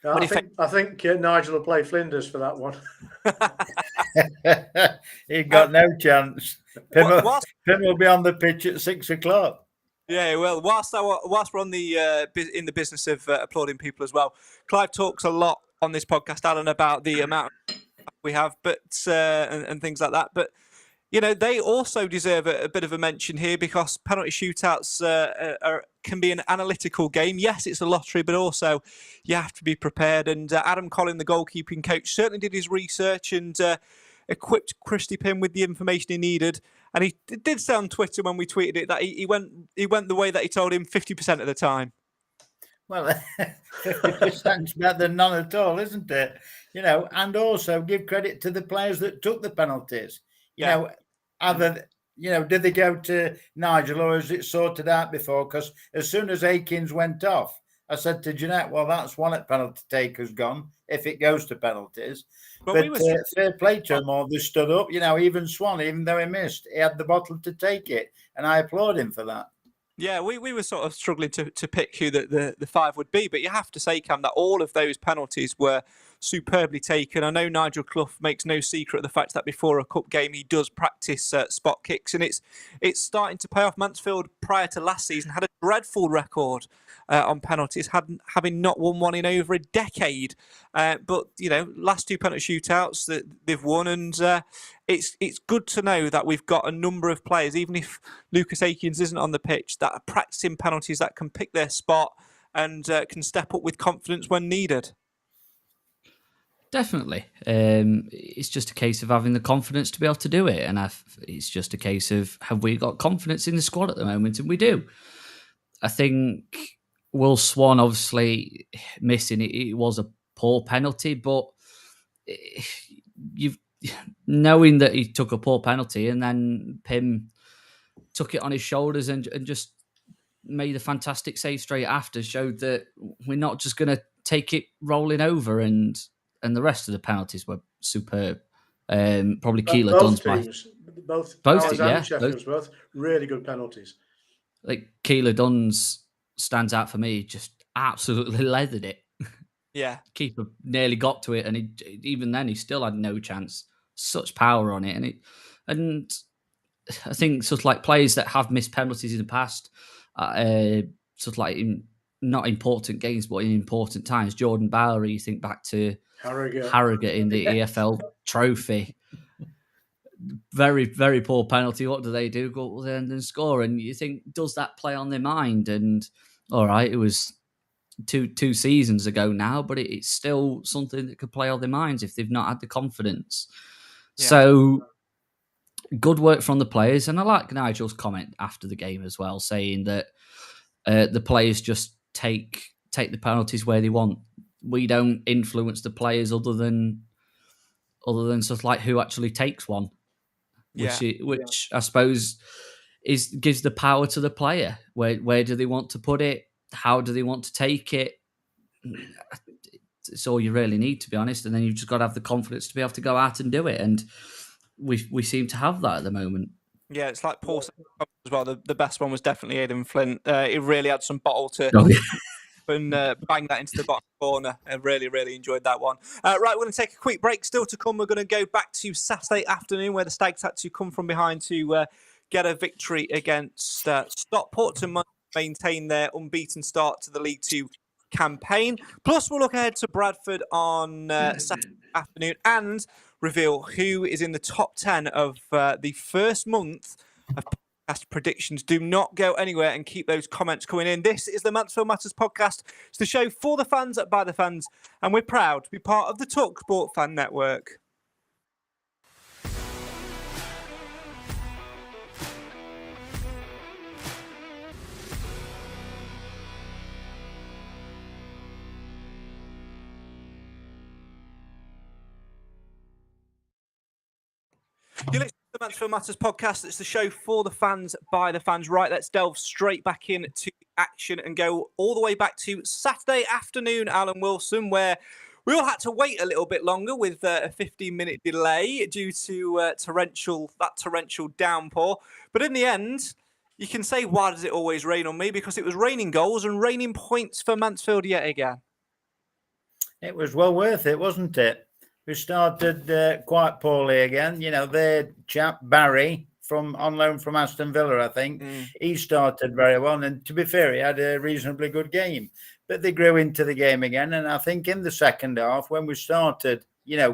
Speaker 2: I think Nigel will play Flinders for that one.
Speaker 3: He got no chance. Pym will be on the pitch at 6 o'clock.
Speaker 1: Yeah, well, whilst we're on in the business of applauding people as well, Clive talks a lot on this podcast, Alan, about the amount we have, but and things like that. But they also deserve a bit of a mention here, because penalty shootouts can be an analytical game. Yes, it's a lottery, but also you have to be prepared. And Adam Collin, the goalkeeping coach, certainly did his research and equipped Christy Pym with the information he needed. And he did say on Twitter when we tweeted it that he went the way that he told him 50% of the time.
Speaker 3: Well, 50%'s better than none at all, isn't it? And also give credit to the players that took the penalties. Did they go to Nigel, or is it sorted out before? Because as soon as Akins went off, I said to Jeanette, well, that's one at penalty takers gone, if it goes to penalties. But fair play to them all. They stood up. Even Swan, even though he missed, he had the bottle to take it. And I applaud him for that.
Speaker 1: Yeah, we were sort of struggling to pick who the 5 would be. But you have to say, Cam, that all of those penalties were superbly taken. I know Nigel Clough makes no secret of the fact that before a cup game he does practice spot kicks, and it's starting to pay off. Mansfield, prior to last season, had a dreadful record on penalties, having not won one in over a decade. But last 2 penalty shootouts that they've won, and it's good to know that we've got a number of players, even if Lucas Akins isn't on the pitch, that are practicing penalties, that can pick their spot and can step up with confidence when needed.
Speaker 4: Definitely. It's just a case of having the confidence to be able to do it. And it's just a case of, have we got confidence in the squad at the moment? And we do. I think Will Swan, obviously, missing it. It was a poor penalty, but you've knowing that he took a poor penalty and then Pim took it on his shoulders and just made a fantastic save straight after, showed that we're not just going to take it rolling over, and the rest of the penalties were superb. Probably Keeler Dunn's
Speaker 2: teams, both
Speaker 4: teams,
Speaker 2: and Sheffield's, both really good penalties.
Speaker 4: Like Keeler Dunn's stands out for me, just absolutely leathered it.
Speaker 1: Yeah.
Speaker 4: Keeper nearly got to it, and even then he still had no chance. Such power on it, and I think sort of like players that have missed penalties in the past, sort of like in not important games, but in important times. Jordan Bowery, you think back to Harrogate in the EFL Trophy. Very, very poor penalty. What do they do? Go there and then score. And you think, does that play on their mind? And all right, it was two seasons ago now, but it's still something that could play on their minds if they've not had the confidence. Yeah. So good work from the players. And I like Nigel's comment after the game as well, saying that the players just take the penalties where they want. We don't influence the players other than sort of like who actually takes one. Which I suppose gives the power to the player. Where do they want to put it? How do they want to take it? It's all you really need, to be honest. And then you've just got to have the confidence to be able to go out and do it. And we seem to have that at the moment.
Speaker 1: Yeah, it's like Paul said as well. The best one was definitely Aidan Flint. He really had some bottle to and bang that into the bottom corner. I really, really enjoyed that one. Right, we're going to take a quick break. Still to come, we're going to go back to Saturday afternoon where the Stags had to come from behind to get a victory against Stockport to maintain their unbeaten start to the League Two campaign. Plus, we'll look ahead to Bradford on Saturday afternoon and reveal who is in the top 10 of the first month of podcast predictions. Do not go anywhere and keep those comments coming in. This is the Mansfield Matters Podcast. It's the show for the fans, by the fans, and we're proud to be part of the talkSPORT Fan Network. You're listening to the Mansfield Matters Podcast. It's the show for the fans, by the fans. Right, let's delve straight back into action and go all the way back to Saturday afternoon, Alan Wilson, where we all had to wait a little bit longer with a 15-minute delay due to torrential downpour. But in the end, you can say, why does it always rain on me? Because it was raining goals and raining points for Mansfield yet again.
Speaker 3: It was well worth it, wasn't it? We started quite poorly again. You know, their chap, Barry, on loan from Aston Villa, I think. He started very well. And to be fair, he had a reasonably good game. But they grew into the game again. And I think in the second half, when we started,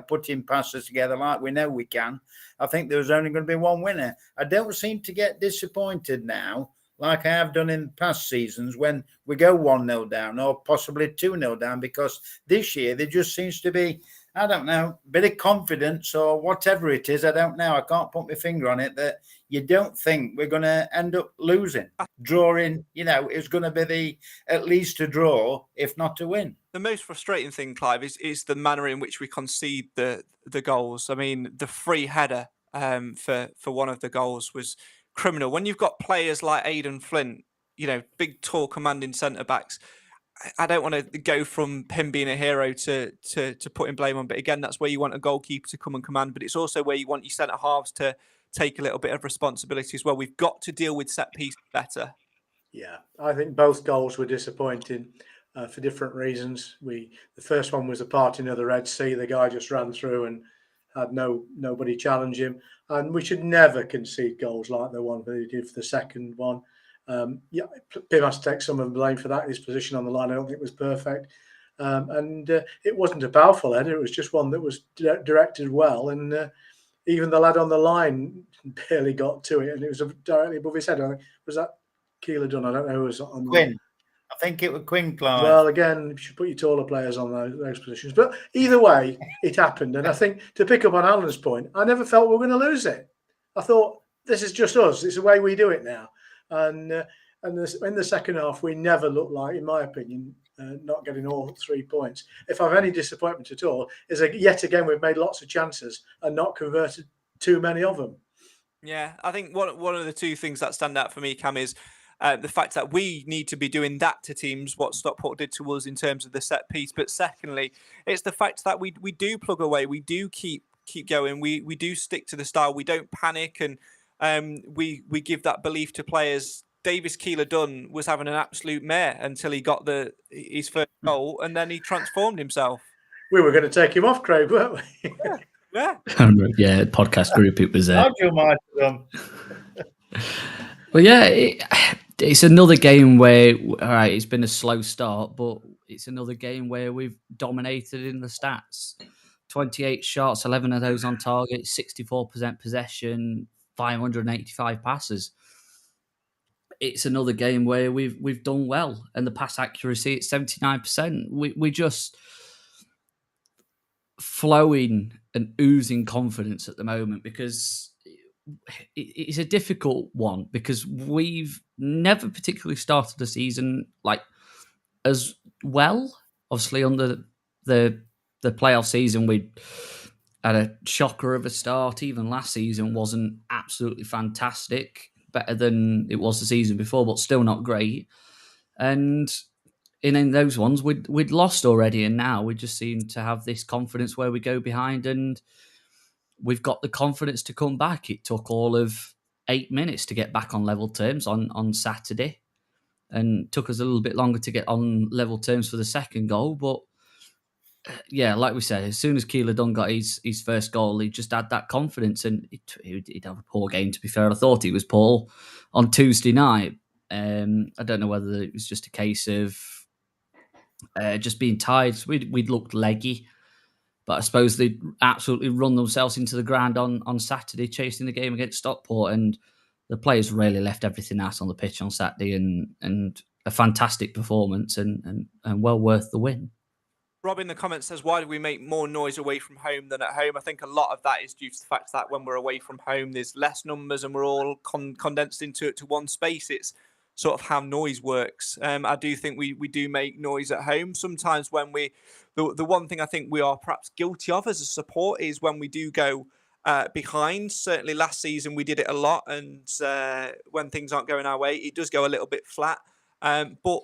Speaker 3: putting passes together like we know we can, I think there was only going to be one winner. I don't seem to get disappointed now, like I have done in past seasons, when we go 1-0 down or possibly 2-0 down, because this year there just seems to be, I don't know, a bit of confidence or whatever it is. I don't know. I can't put my finger on it, that you don't think we're going to end up losing. Drawing, is going to be at least a draw, if not a win.
Speaker 1: The most frustrating thing, Clive, is the manner in which we concede the goals. I mean, the free header for one of the goals was criminal. When you've got players like Aidan Flint, big, tall, commanding centre-backs, I don't want to go from him being a hero to putting blame on, but again, that's where you want a goalkeeper to come and command, but it's also where you want your centre-halves to take a little bit of responsibility as well. We've got to deal with set pieces better. Yeah,
Speaker 2: I think both goals were disappointing for different reasons. The first one was a parting of the Red Sea. The guy just ran through and had nobody challenge him, and we should never concede goals like the one they did for the second one. Pim has to take some of the blame for that. His position on the line, I don't think, was perfect. And it wasn't a powerful header. It was just one that was directed well. And even the lad on the line barely got to it. And it was directly above his head. I think, was that Keeler Dunn? I don't know who was on
Speaker 3: Quinn. I think it was Quinn, Clive.
Speaker 2: Well, again, you should put your taller players on those positions. But either way, it happened. And I think, to pick up on Alan's point, I never felt we were going to lose it. I thought, this is just us. It's the way we do it now. And in the second half, we never looked like, in my opinion, not getting all 3 points. If I've any disappointment at all, is that yet again we've made lots of chances and not converted too many of them.
Speaker 1: Yeah, I think one of the two things that stand out for me, Cam, is the fact that we need to be doing that to teams, what Stockport did to us in terms of the set piece. But secondly, it's the fact that we do plug away, we do keep going, we do stick to the style, we don't panic, and we give that belief to players. Davis Keeler-Dunn was having an absolute mare until he got his first goal, and then he transformed himself.
Speaker 2: We were going to take him off, Craig, weren't we?
Speaker 1: Yeah.
Speaker 4: Yeah, podcast group. It was
Speaker 3: Nigel might have done.
Speaker 4: Well, yeah, it's another game where, all right, it's been a slow start, but it's another game where we've dominated in the stats. 28 shots, 11 of those on target, 64% possession, 585 passes. It's another game where we've done well, and the pass accuracy at 79%. We just flowing and oozing confidence at the moment, because it's a difficult one, because we've never particularly started the season like as well. Obviously, under the playoff season, we had a shocker of a start. Even last season wasn't absolutely fantastic, better than it was the season before, but still not great. And in those ones, we'd lost already, and now we just seem to have this confidence where we go behind and we've got the confidence to come back. It took all of 8 minutes to get back on level terms on Saturday, and took us a little bit longer to get on level terms for the second goal. But yeah, like we said, as soon as Keeler-Dunn got his first goal, he just had that confidence, and he'd have a poor game, to be fair. I thought he was poor on Tuesday night. I don't know whether it was just a case of just being tired. We'd looked leggy, but I suppose they'd absolutely run themselves into the ground on Saturday, chasing the game against Stockport, and the players really left everything out on the pitch on Saturday, and a fantastic performance, and well worth the win.
Speaker 1: Rob in the comments says, why do we make more noise away from home than at home? I think a lot of that is due to the fact that when we're away from home, there's less numbers and we're all condensed into one space. It's sort of how noise works. I do think we do make noise at home. Sometimes when the one thing I think we are perhaps guilty of as a support is when we do go behind. Certainly last season we did it a lot, and when things aren't going our way, it does go a little bit flat. But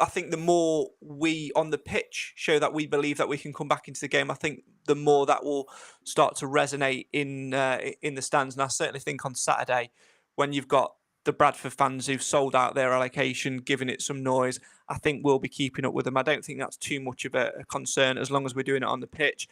Speaker 1: I think the more we on the pitch show that we believe that we can come back into the game, I think the more that will start to resonate in the stands. And I certainly think on Saturday, when you've got the Bradford fans who've sold out their allocation, giving it some noise, I think we'll be keeping up with them. I don't think that's too much of a concern as long as we're doing it on the pitch.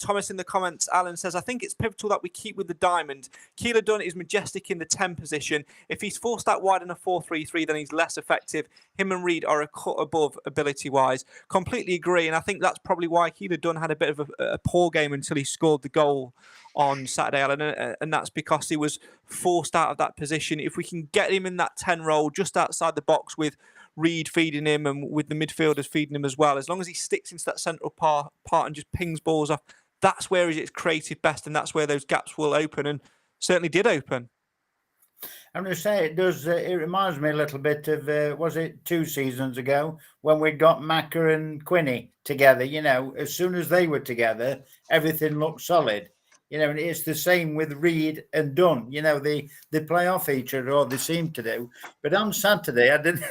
Speaker 1: Thomas in the comments, Alan says, I think it's pivotal that we keep with the diamond. Keeler-Dunn is majestic in the 10 position. If he's forced out wide in a 4-3-3, then he's less effective. Him and Reid are a cut above ability-wise. Completely agree, and I think that's probably why Keeler-Dunn had a bit of a poor game until he scored the goal on Saturday, Alan, and that's because he was forced out of that position. If we can get him in that 10 role just outside the box with Reid feeding him and with the midfielders feeding him as well, as long as he sticks into that central part and just pings balls off, that's where he's creative best, and that's where those gaps will open, and certainly did open.
Speaker 3: I'm going to say it does. It reminds me a little bit of was it 2 seasons ago when we got Macca and Quinney together? You know, as soon as they were together, everything looked solid. You know, and it's the same with Reid and Dunn. You know, they play off each other, or they seem to do. But on Saturday, I didn't.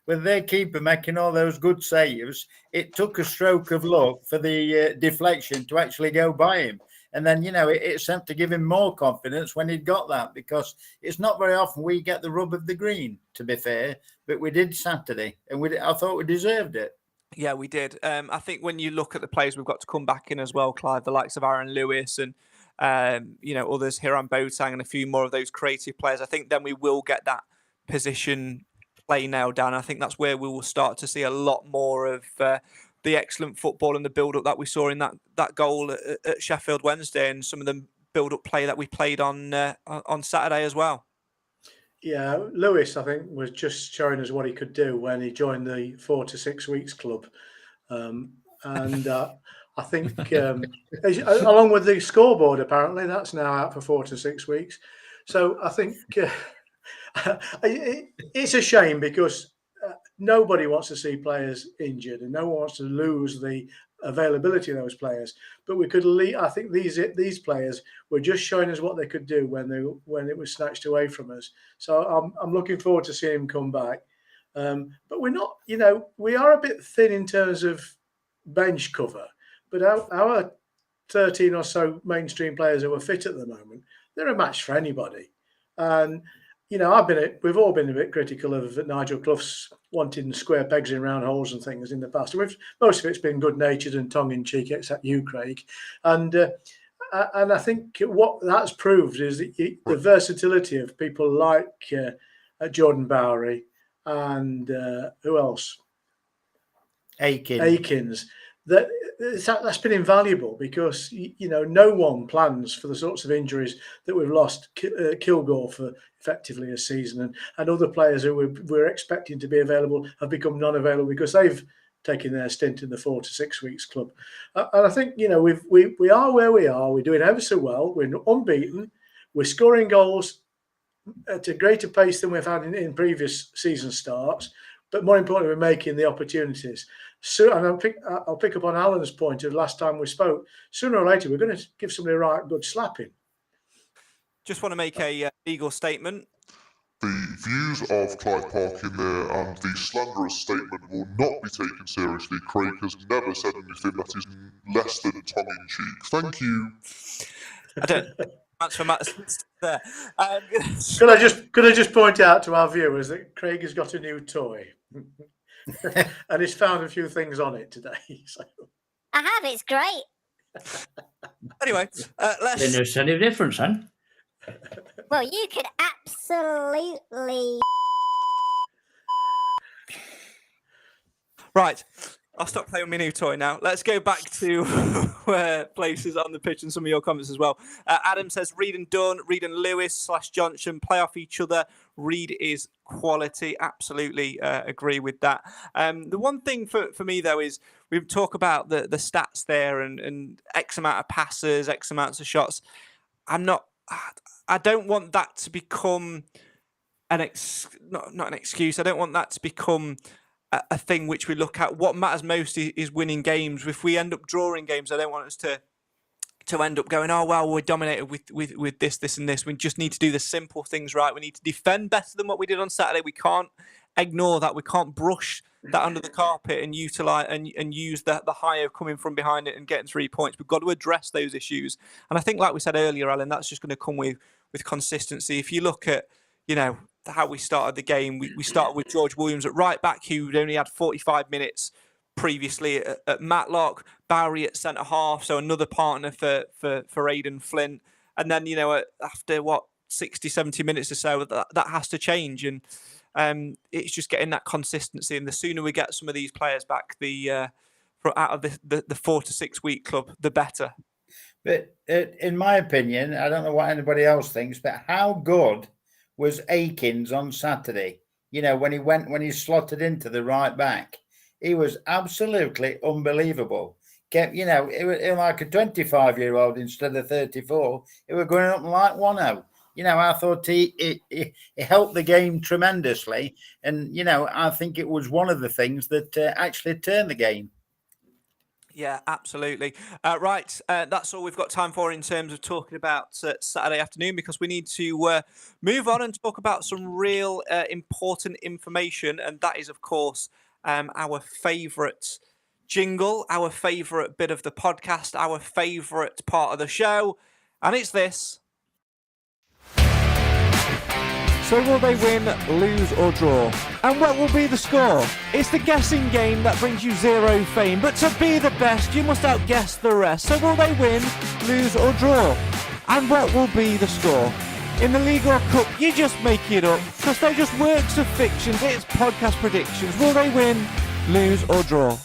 Speaker 3: With their keeper making all those good saves, it took a stroke of luck for the deflection to actually go by him. And then, you know, it sent to give him more confidence when he'd got that, because it's not very often we get the rub of the green, to be fair. But we did Saturday, and I thought we deserved it.
Speaker 1: Yeah, we did. I think when you look at the players we've got to come back in as well, Clive, the likes of Aaron Lewis and others, Hiram Boateng and a few more of those creative players, I think then we will get that position play nailed down. I think that's where we will start to see a lot more of the excellent football and the build-up that we saw in that goal at Sheffield Wednesday, and some of the build-up play that we played on Saturday as well.
Speaker 2: Yeah, Lewis, I think, was just showing us what he could do when he joined the 4 to 6 weeks club. I think, along with the scoreboard, apparently, that's now out for 4 to 6 weeks. So I think it's a shame, because nobody wants to see players injured, and no one wants to lose the availability of those players. But we could, I think these players were just showing us what they could do when it was snatched away from us. So I'm looking forward to seeing him come back. But we're not, we are a bit thin in terms of bench cover. But our 13 or so mainstream players who are fit at the moment, they're a match for anybody. And we've all been a bit critical of Nigel Clough's wanting square pegs in round holes and things in the past. Most of it's been good-natured and tongue-in-cheek, except you, Craig. And I think what that's proved is the versatility of people like Jordan Bowery and who else? Akins. That's been invaluable because no one plans for the sorts of injuries that we've lost Kilgore for effectively a season, and other players who we're expecting to be available have become non-available because they've taken their stint in the 4 to 6 weeks club. And I think we are where we are. We're doing ever so well. We're unbeaten. We're scoring goals at a greater pace than we've had in previous season starts. But more importantly, we're making the opportunities. So, and I'll pick up on Alan's point of last time we spoke. Sooner or later, we're going to give somebody a right good slapping.
Speaker 1: Just want to make a legal statement.
Speaker 5: The views of Clive Park in there and the slanderous statement will not be taken seriously. Craig has never said anything that is less than tongue-in-cheek. Thank you.
Speaker 1: I don't. That's for Matt there.
Speaker 2: Could I just point out to our viewers that Craig has got a new toy. And he's found a few things on it today. So.
Speaker 6: I have. It's great.
Speaker 1: Anyway, let's.
Speaker 4: Didn't notice any difference, then.
Speaker 6: Well, you could absolutely.
Speaker 1: Right. I'll stop playing with my new toy now. Let's go back to places on the pitch and some of your comments as well. Adam says, Reid and Dunn, Reid and Lewis / Johnson play off each other. Reid is quality. Absolutely agree with that. The one thing for me, though, is we talk about the stats there and X amount of passes, X amounts of shots. I don't want that to become not an excuse. I don't want that to become a thing which we look at. What matters most is winning games. If we end up drawing games, I don't want us to end up going, oh, well, we're dominated with this and this. We just need to do the simple things right. We need to defend better than what we did on Saturday. We can't ignore that. We can't brush that under the carpet and utilize and use the high of coming from behind it and getting 3 points. We've got to address those issues. And I think, like we said earlier, Alan, that's just going to come with consistency. If you look at, how we started the game, we started with George Williams at right back, who'd only had 45 minutes previously at Matlock, Bowery at centre half, so another partner for Aidan Flint. And then, after 60, 70 minutes or so, that has to change. And it's just getting that consistency. And the sooner we get some of these players back out of the 4 to 6 week club, the better.
Speaker 3: But in my opinion, I don't know what anybody else thinks, but how good was Akins on Saturday? When he slotted into the right back, he was absolutely unbelievable. Kept, it was like a 25-year-old instead of 34. It was going up like 1-0. I thought he helped the game tremendously. And, I think it was one of the things that actually turned the game.
Speaker 1: Yeah, absolutely. Right, that's all we've got time for in terms of talking about Saturday afternoon, because we need to move on and talk about some real important information. And that is, of course, our favourite jingle, our favourite bit of the podcast, our favourite part of the show. And it's this. So will they win, lose or draw? And what will be the score? It's the guessing game that brings you zero fame, but to be the best you must outguess the rest. So will they win, lose or draw? And what will be the score? In the League or Cup, you just make it up, because they're just works of fictions. It's podcast predictions. Will they win, lose or draw?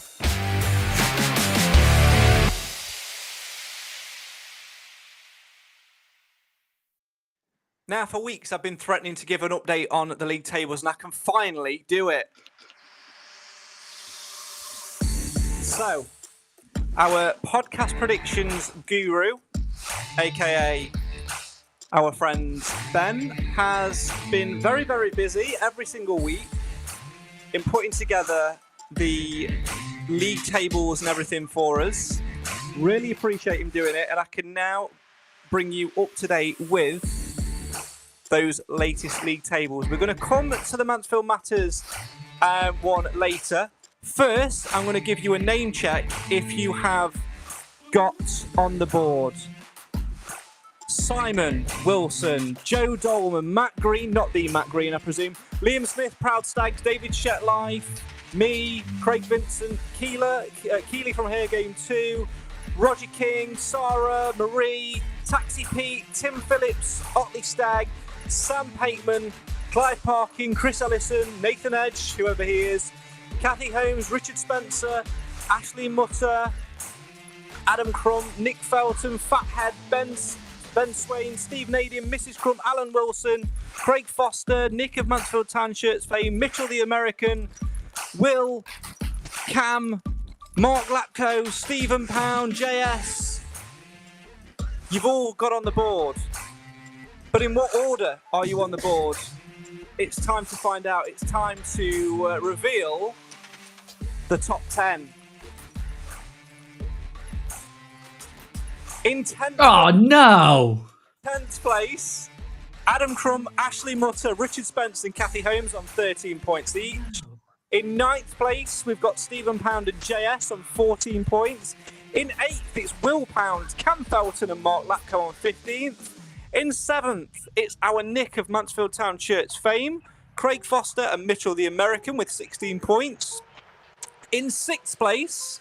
Speaker 1: Now, for weeks, I've been threatening to give an update on the league tables, and I can finally do it. So, our podcast predictions guru, aka our friend Ben, has been very, very busy every single week in putting together the league tables and everything for us. Really appreciate him doing it, and I can now bring you up to date with those latest league tables. We're going to come to the Mansfield Matters one later. First, I'm going to give you a name check if you have got on the board Simon Wilson, Joe Dolman, Matt Green, not the Matt Green, I presume, Liam Smith, Proud Stags, David Shetlife, me, Craig Vincent, Keeley from Here Game 2, Roger King, Sarah, Marie, Taxi Pete, Tim Phillips, Otley Stag, Sam Pateman, Clive Parkin, Chris Ellison, Nathan Edge, whoever he is, Kathy Holmes, Richard Spencer, Ashley Mutter, Adam Crump, Nick Felton, Fathead, Ben Swain, Steve Nadine, Mrs. Crump, Alan Wilson, Craig Foster, Nick of Mansfield Town Shirts fame, Mitchell the American, Will, Cam, Mark Lapko, Stephen Pound, JS. You've all got on the board. But in what order are you on the board? It's time to find out. It's time to reveal the top 10. In 10th,
Speaker 4: Oh, no.
Speaker 1: 10th place, Adam Crump, Ashley Mutter, Richard Spence and Kathy Holmes on 13 points each. In 9th place, we've got Stephen Pound and JS on 14 points. In 8th, it's Will Pound, Cam Felton and Mark Lapko on 15th. In 7th, it's our Nick of Mansfield Town Shirts fame, Craig Foster and Mitchell the American with 16 points. In 6th place,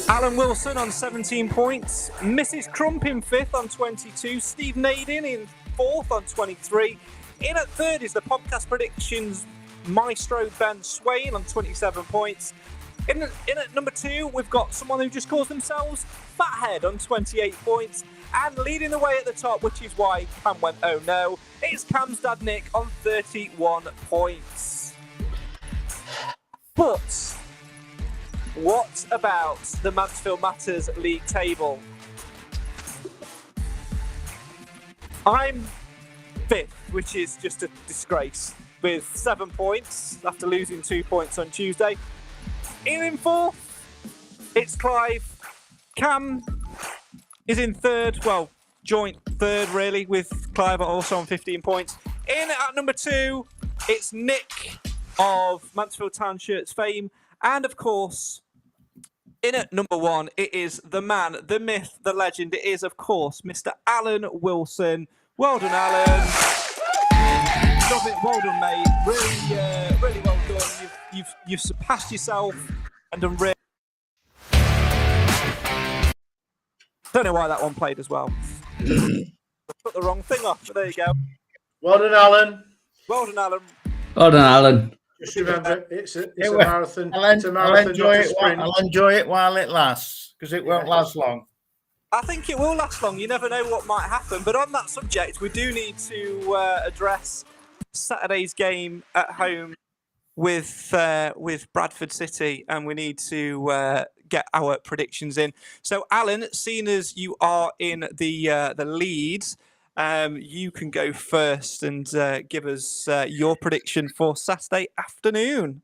Speaker 1: Alan Wilson on 17 points, Mrs. Crump in 5th on 22, Steve Nadin in 4th on 23. In at 3rd is the podcast predictions maestro Ben Swain on 27 points. In at number 2, we've got someone who just calls themselves Fathead on 28 points. And leading the way at the top, which is why Cam went, oh no, it's Cam's dad Nick on 31 points. But what about the Mansfield Matters league table? I'm 5th, which is just a disgrace, with 7 points after losing 2 points on Tuesday. In 4th, it's Clive. Cam is in 3rd, well, joint 3rd really, with Clive also on 15 points. In at number 2, it's Nick of Mansfield Town Shirts fame. And of course, in at number 1, it is the man, the myth, the legend. It is, of course, Mr. Alan Wilson. Well done, Alan. Love it. Well done, mate. Really well done. You've surpassed yourself and done really. Don't know why that one played as well. Put the wrong thing off, but there you go.
Speaker 2: Well done, Alan.
Speaker 1: Well done, Alan.
Speaker 4: Well done, Alan.
Speaker 2: Just remember, it's a marathon. It's a
Speaker 3: I'll
Speaker 2: marathon,
Speaker 3: enjoy
Speaker 2: not a
Speaker 3: it.
Speaker 2: sprint.
Speaker 3: I'll enjoy it while it lasts, because it won't last long.
Speaker 1: I think it will last long. You never know what might happen. But on that subject, we do need to address Saturday's game at home with Bradford City, and we need to get our predictions in. So, Alan, seeing as you are in the lead, you can go first and give us your prediction for Saturday afternoon.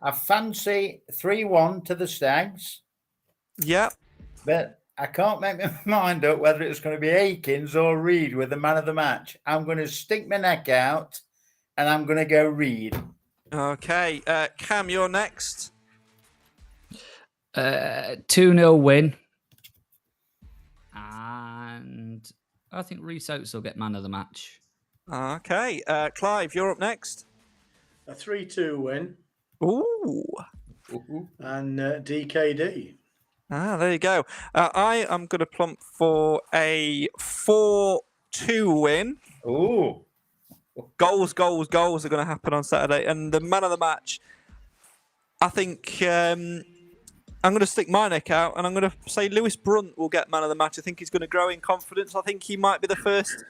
Speaker 3: I fancy 3-1 to the Stags.
Speaker 1: Yep.
Speaker 3: But I can't make my mind up whether it's going to be Akins or Reed with the man of the match. I'm going to stick my neck out and I'm going to go Reed.
Speaker 1: Okay. Cam, you're next.
Speaker 4: 2-0 win. And I think Reece Oates will get man of the match.
Speaker 1: Okay. Clive, you're up next.
Speaker 2: A 3-2 win.
Speaker 1: Ooh.
Speaker 2: And DKD.
Speaker 1: There you go. I am going to plump for a 4-2 win.
Speaker 3: Ooh.
Speaker 1: Goals are going to happen on Saturday. And the man of the match, I think I'm going to stick my neck out and I'm going to say Lewis Brunt will get man of the match. I think he's going to grow in confidence. I think he might be the first.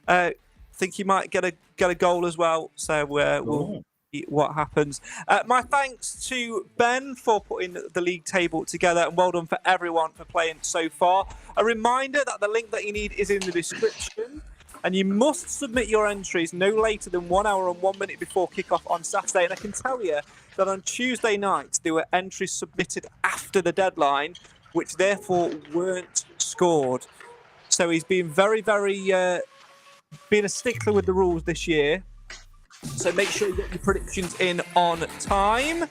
Speaker 1: I think he might get a goal as well. So we'll see what happens. My thanks to Ben for putting the league table together, and well done for everyone for playing so far. A reminder that the link that you need is in the description. and you must submit your entries no later than 1 hour and 1 minute before kickoff on Saturday. And I can tell you that on Tuesday night there were entries submitted after the deadline, which therefore weren't scored. So he's been very, very being a stickler with the rules this year. So make sure you get your predictions in on time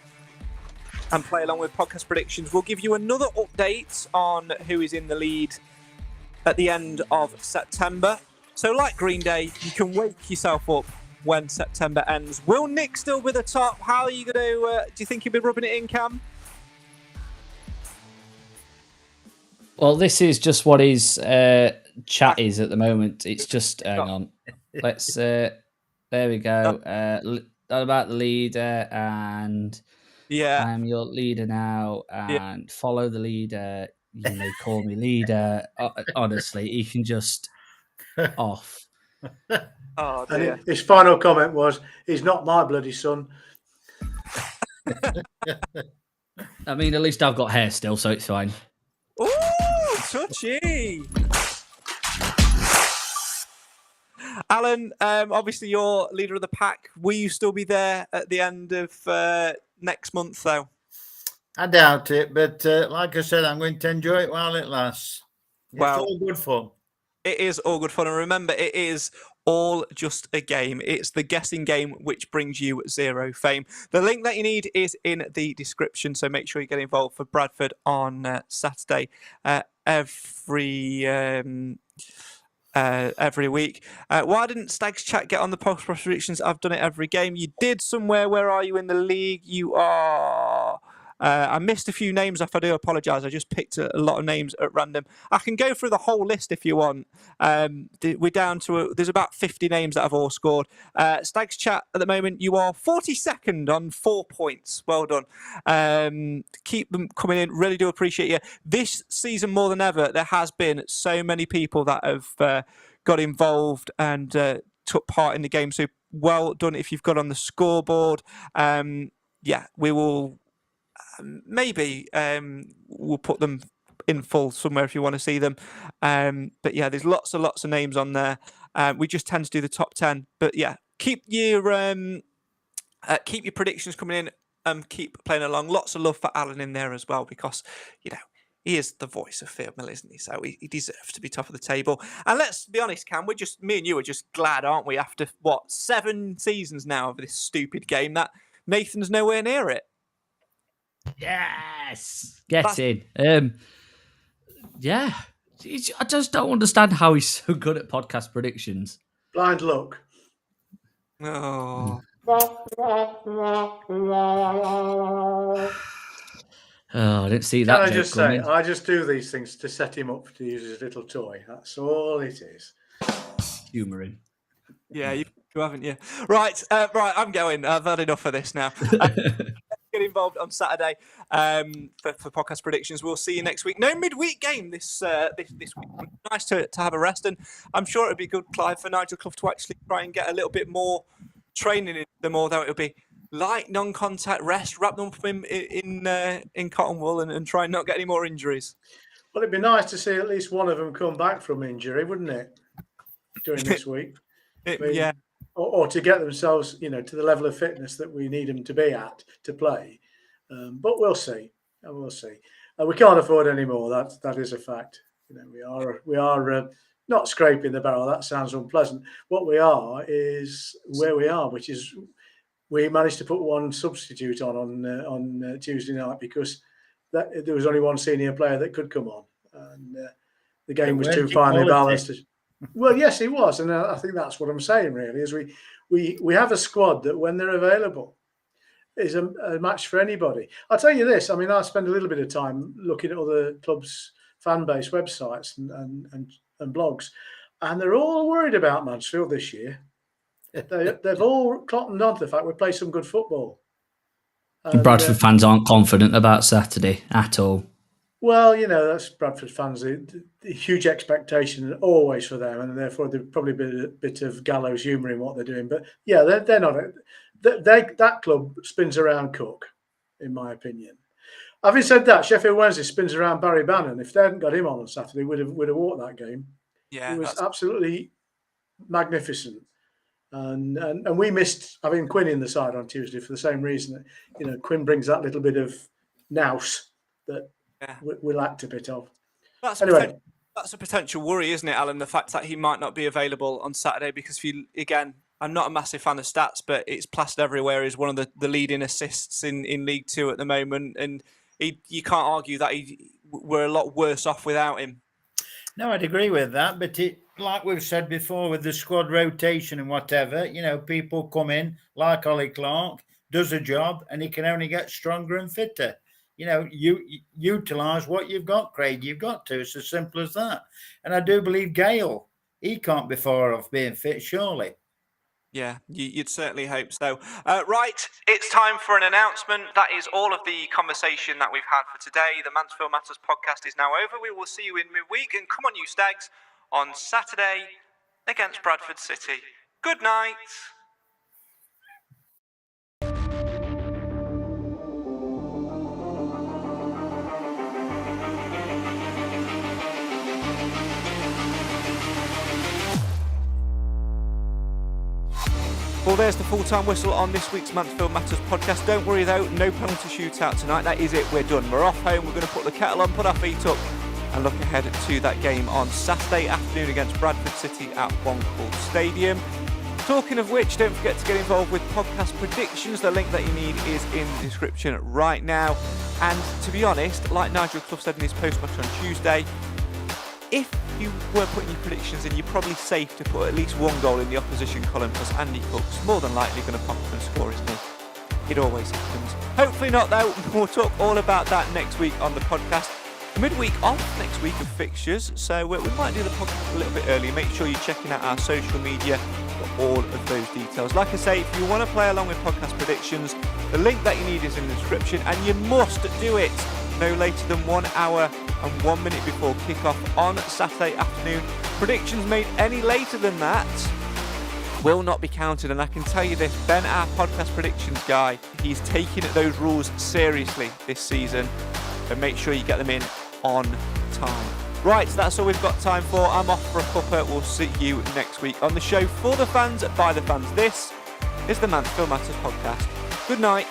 Speaker 1: and play along with podcast predictions. We'll give you another update on who is in the lead at the end of September. So like Green Day, you can wake yourself up when September ends. Will Nick still be the top? How are you going to, do you think you'll be rubbing it in, Cam?
Speaker 4: Well, this is just what his chat is at the moment. It's just, hang on. Let's, there we go. About the leader, and I'm your leader now, and follow the leader. You may call me leader. Honestly, he can just off.
Speaker 1: Oh, dear.
Speaker 2: And his final comment was, "He's not my bloody son."
Speaker 4: I mean, at least I've got hair still, so it's fine.
Speaker 1: Ooh, touchy. Alan, obviously you're leader of the pack. Will you still be there at the end of next month, though?
Speaker 3: I doubt it, but like I said, I'm going to enjoy it while it lasts. It's all good fun.
Speaker 1: It is all good fun. And remember, it is all just a game. It's the guessing game which brings you zero fame. The link that you need is in the description, so make sure you get involved for Bradford on Saturday every week. Why didn't Stags Chat get on the post predictions? I've done it every game. You did somewhere. Where are you in the league? You are... I missed a few names off. I do apologise. I just picked a lot of names at random. I can go through the whole list if you want. We're down to there's about 50 names that have all scored. Stags Chat at the moment, you are 42nd on 4 points. Well done. Keep them coming in. Really do appreciate you. This season more than ever, there has been so many people that have got involved and took part in the game. So well done if you've got on the scoreboard. Yeah, we will. Maybe we'll put them in full somewhere if you want to see them. But yeah, there's lots of names on there. We just tend to do the top 10. But yeah, keep your predictions coming in. Keep playing along. Lots of love for Alan in there as well, because he is the voice of Field Mill, isn't he? So he deserves to be top of the table. And let's be honest, Cam, me and you are just glad, aren't we? After 7 seasons now of this stupid game, that Nathan's nowhere near it.
Speaker 4: Yes, get in. Yeah, I just don't understand how he's so good at podcast predictions.
Speaker 2: Blind luck.
Speaker 1: Oh.
Speaker 4: I didn't see that.
Speaker 2: Can I just say, I just do these things to set him up to use his little toy. That's all it is.
Speaker 4: Humouring.
Speaker 1: Yeah, you haven't you? Right, I'm going. I've had enough of this now. Get involved on Saturday for podcast predictions. We'll see you next week. No midweek game this week. Nice to have a rest, and I'm sure it'll be good, Clive, for Nigel Clough to actually try and get a little bit more training in them, although it'll be light, non-contact rest, wrap them up in cotton wool and try and not get any more injuries.
Speaker 2: Well, it'd be nice to see at least one of them come back from injury, wouldn't it, during this week?
Speaker 1: Yeah.
Speaker 2: Or to get themselves, to the level of fitness that we need them to be at to play. But we'll see. We'll see. We can't afford any more. That is a fact. We are not scraping the barrel. That sounds unpleasant. What we are is where we are, which is we managed to put one substitute on Tuesday night because there was only one senior player that could come on, and the game was too finely balanced. Well, yes, he was, and I think that's what I'm saying. Really, is we have a squad that, when they're available, is a match for anybody. I'll tell you this. I mean, I spend a little bit of time looking at other clubs' fan base websites and blogs, and they're all worried about Mansfield this year. They've all cottoned on to the fact we play some good football. And
Speaker 4: Bradford fans aren't confident about Saturday at all.
Speaker 2: Well, that's Bradford fans. The huge expectation always for them, and therefore there's probably a bit of gallows humour in what they're doing. But yeah, they're not. That club spins around Cook, in my opinion. Having said that, Sheffield Wednesday spins around Barry Bannon. If they hadn't got him on Saturday, we'd have walked that game.
Speaker 1: Yeah,
Speaker 2: it was absolutely magnificent. And we missed having Quinn in the side on Tuesday for the same reason. Quinn brings that little bit of nous that we lacked a bit of.
Speaker 1: That's a potential worry, isn't it, Alan? The fact that he might not be available on Saturday, because I'm not a massive fan of stats, but it's plastered everywhere. He's one of the leading assists in League Two at the moment, and you can't argue that we're a lot worse off without him.
Speaker 3: No, I'd agree with that, but like we've said before, with the squad rotation and whatever, people come in, like Ollie Clark, does a job, and he can only get stronger and fitter. You utilise what you've got, Craig. You've got to. It's as simple as that. And I do believe Gale, he can't be far off being fit, surely.
Speaker 1: Yeah, you'd certainly hope so. Right, it's time for an announcement. That is all of the conversation that we've had for today. The Mansfield Matters podcast is now over. We will see you in midweek. And come on, you Stags, on Saturday against Bradford City. Good night. Well, there's the full-time whistle on this week's Mansfield Matters podcast. Don't worry though, no penalty shootout tonight. That is it, we're done. We're off home, we're going to put the kettle on, put our feet up and look ahead to that game on Saturday afternoon against Bradford City at Bonkle Stadium. Talking of which, don't forget to get involved with podcast predictions. The link that you need is in the description right now. And to be honest, like Nigel Clough said in his post-match on Tuesday, if you were putting your predictions in, you're probably safe to put at least one goal in the opposition column, because Andy Cook's more than likely going to pop up and score, isn't he? It always happens. Hopefully not, though. We'll talk all about that next week on the podcast. Midweek off next week of fixtures, so we might do the podcast a little bit early. Make sure you're checking out our social media for all of those details. Like I say, if you want to play along with podcast predictions, the link that you need is in the description, and you must do it no later than 1 hour and 1 minute before kick-off on Saturday afternoon. Predictions made any later than that will not be counted, and I can tell you this, Ben, our podcast predictions guy, he's taking those rules seriously this season, so make sure you get them in on time. Right, that's all we've got time for. I'm off for a cuppa. We'll see you next week on the show for the fans, by the fans. This is the Mansfield Matters podcast. Good night.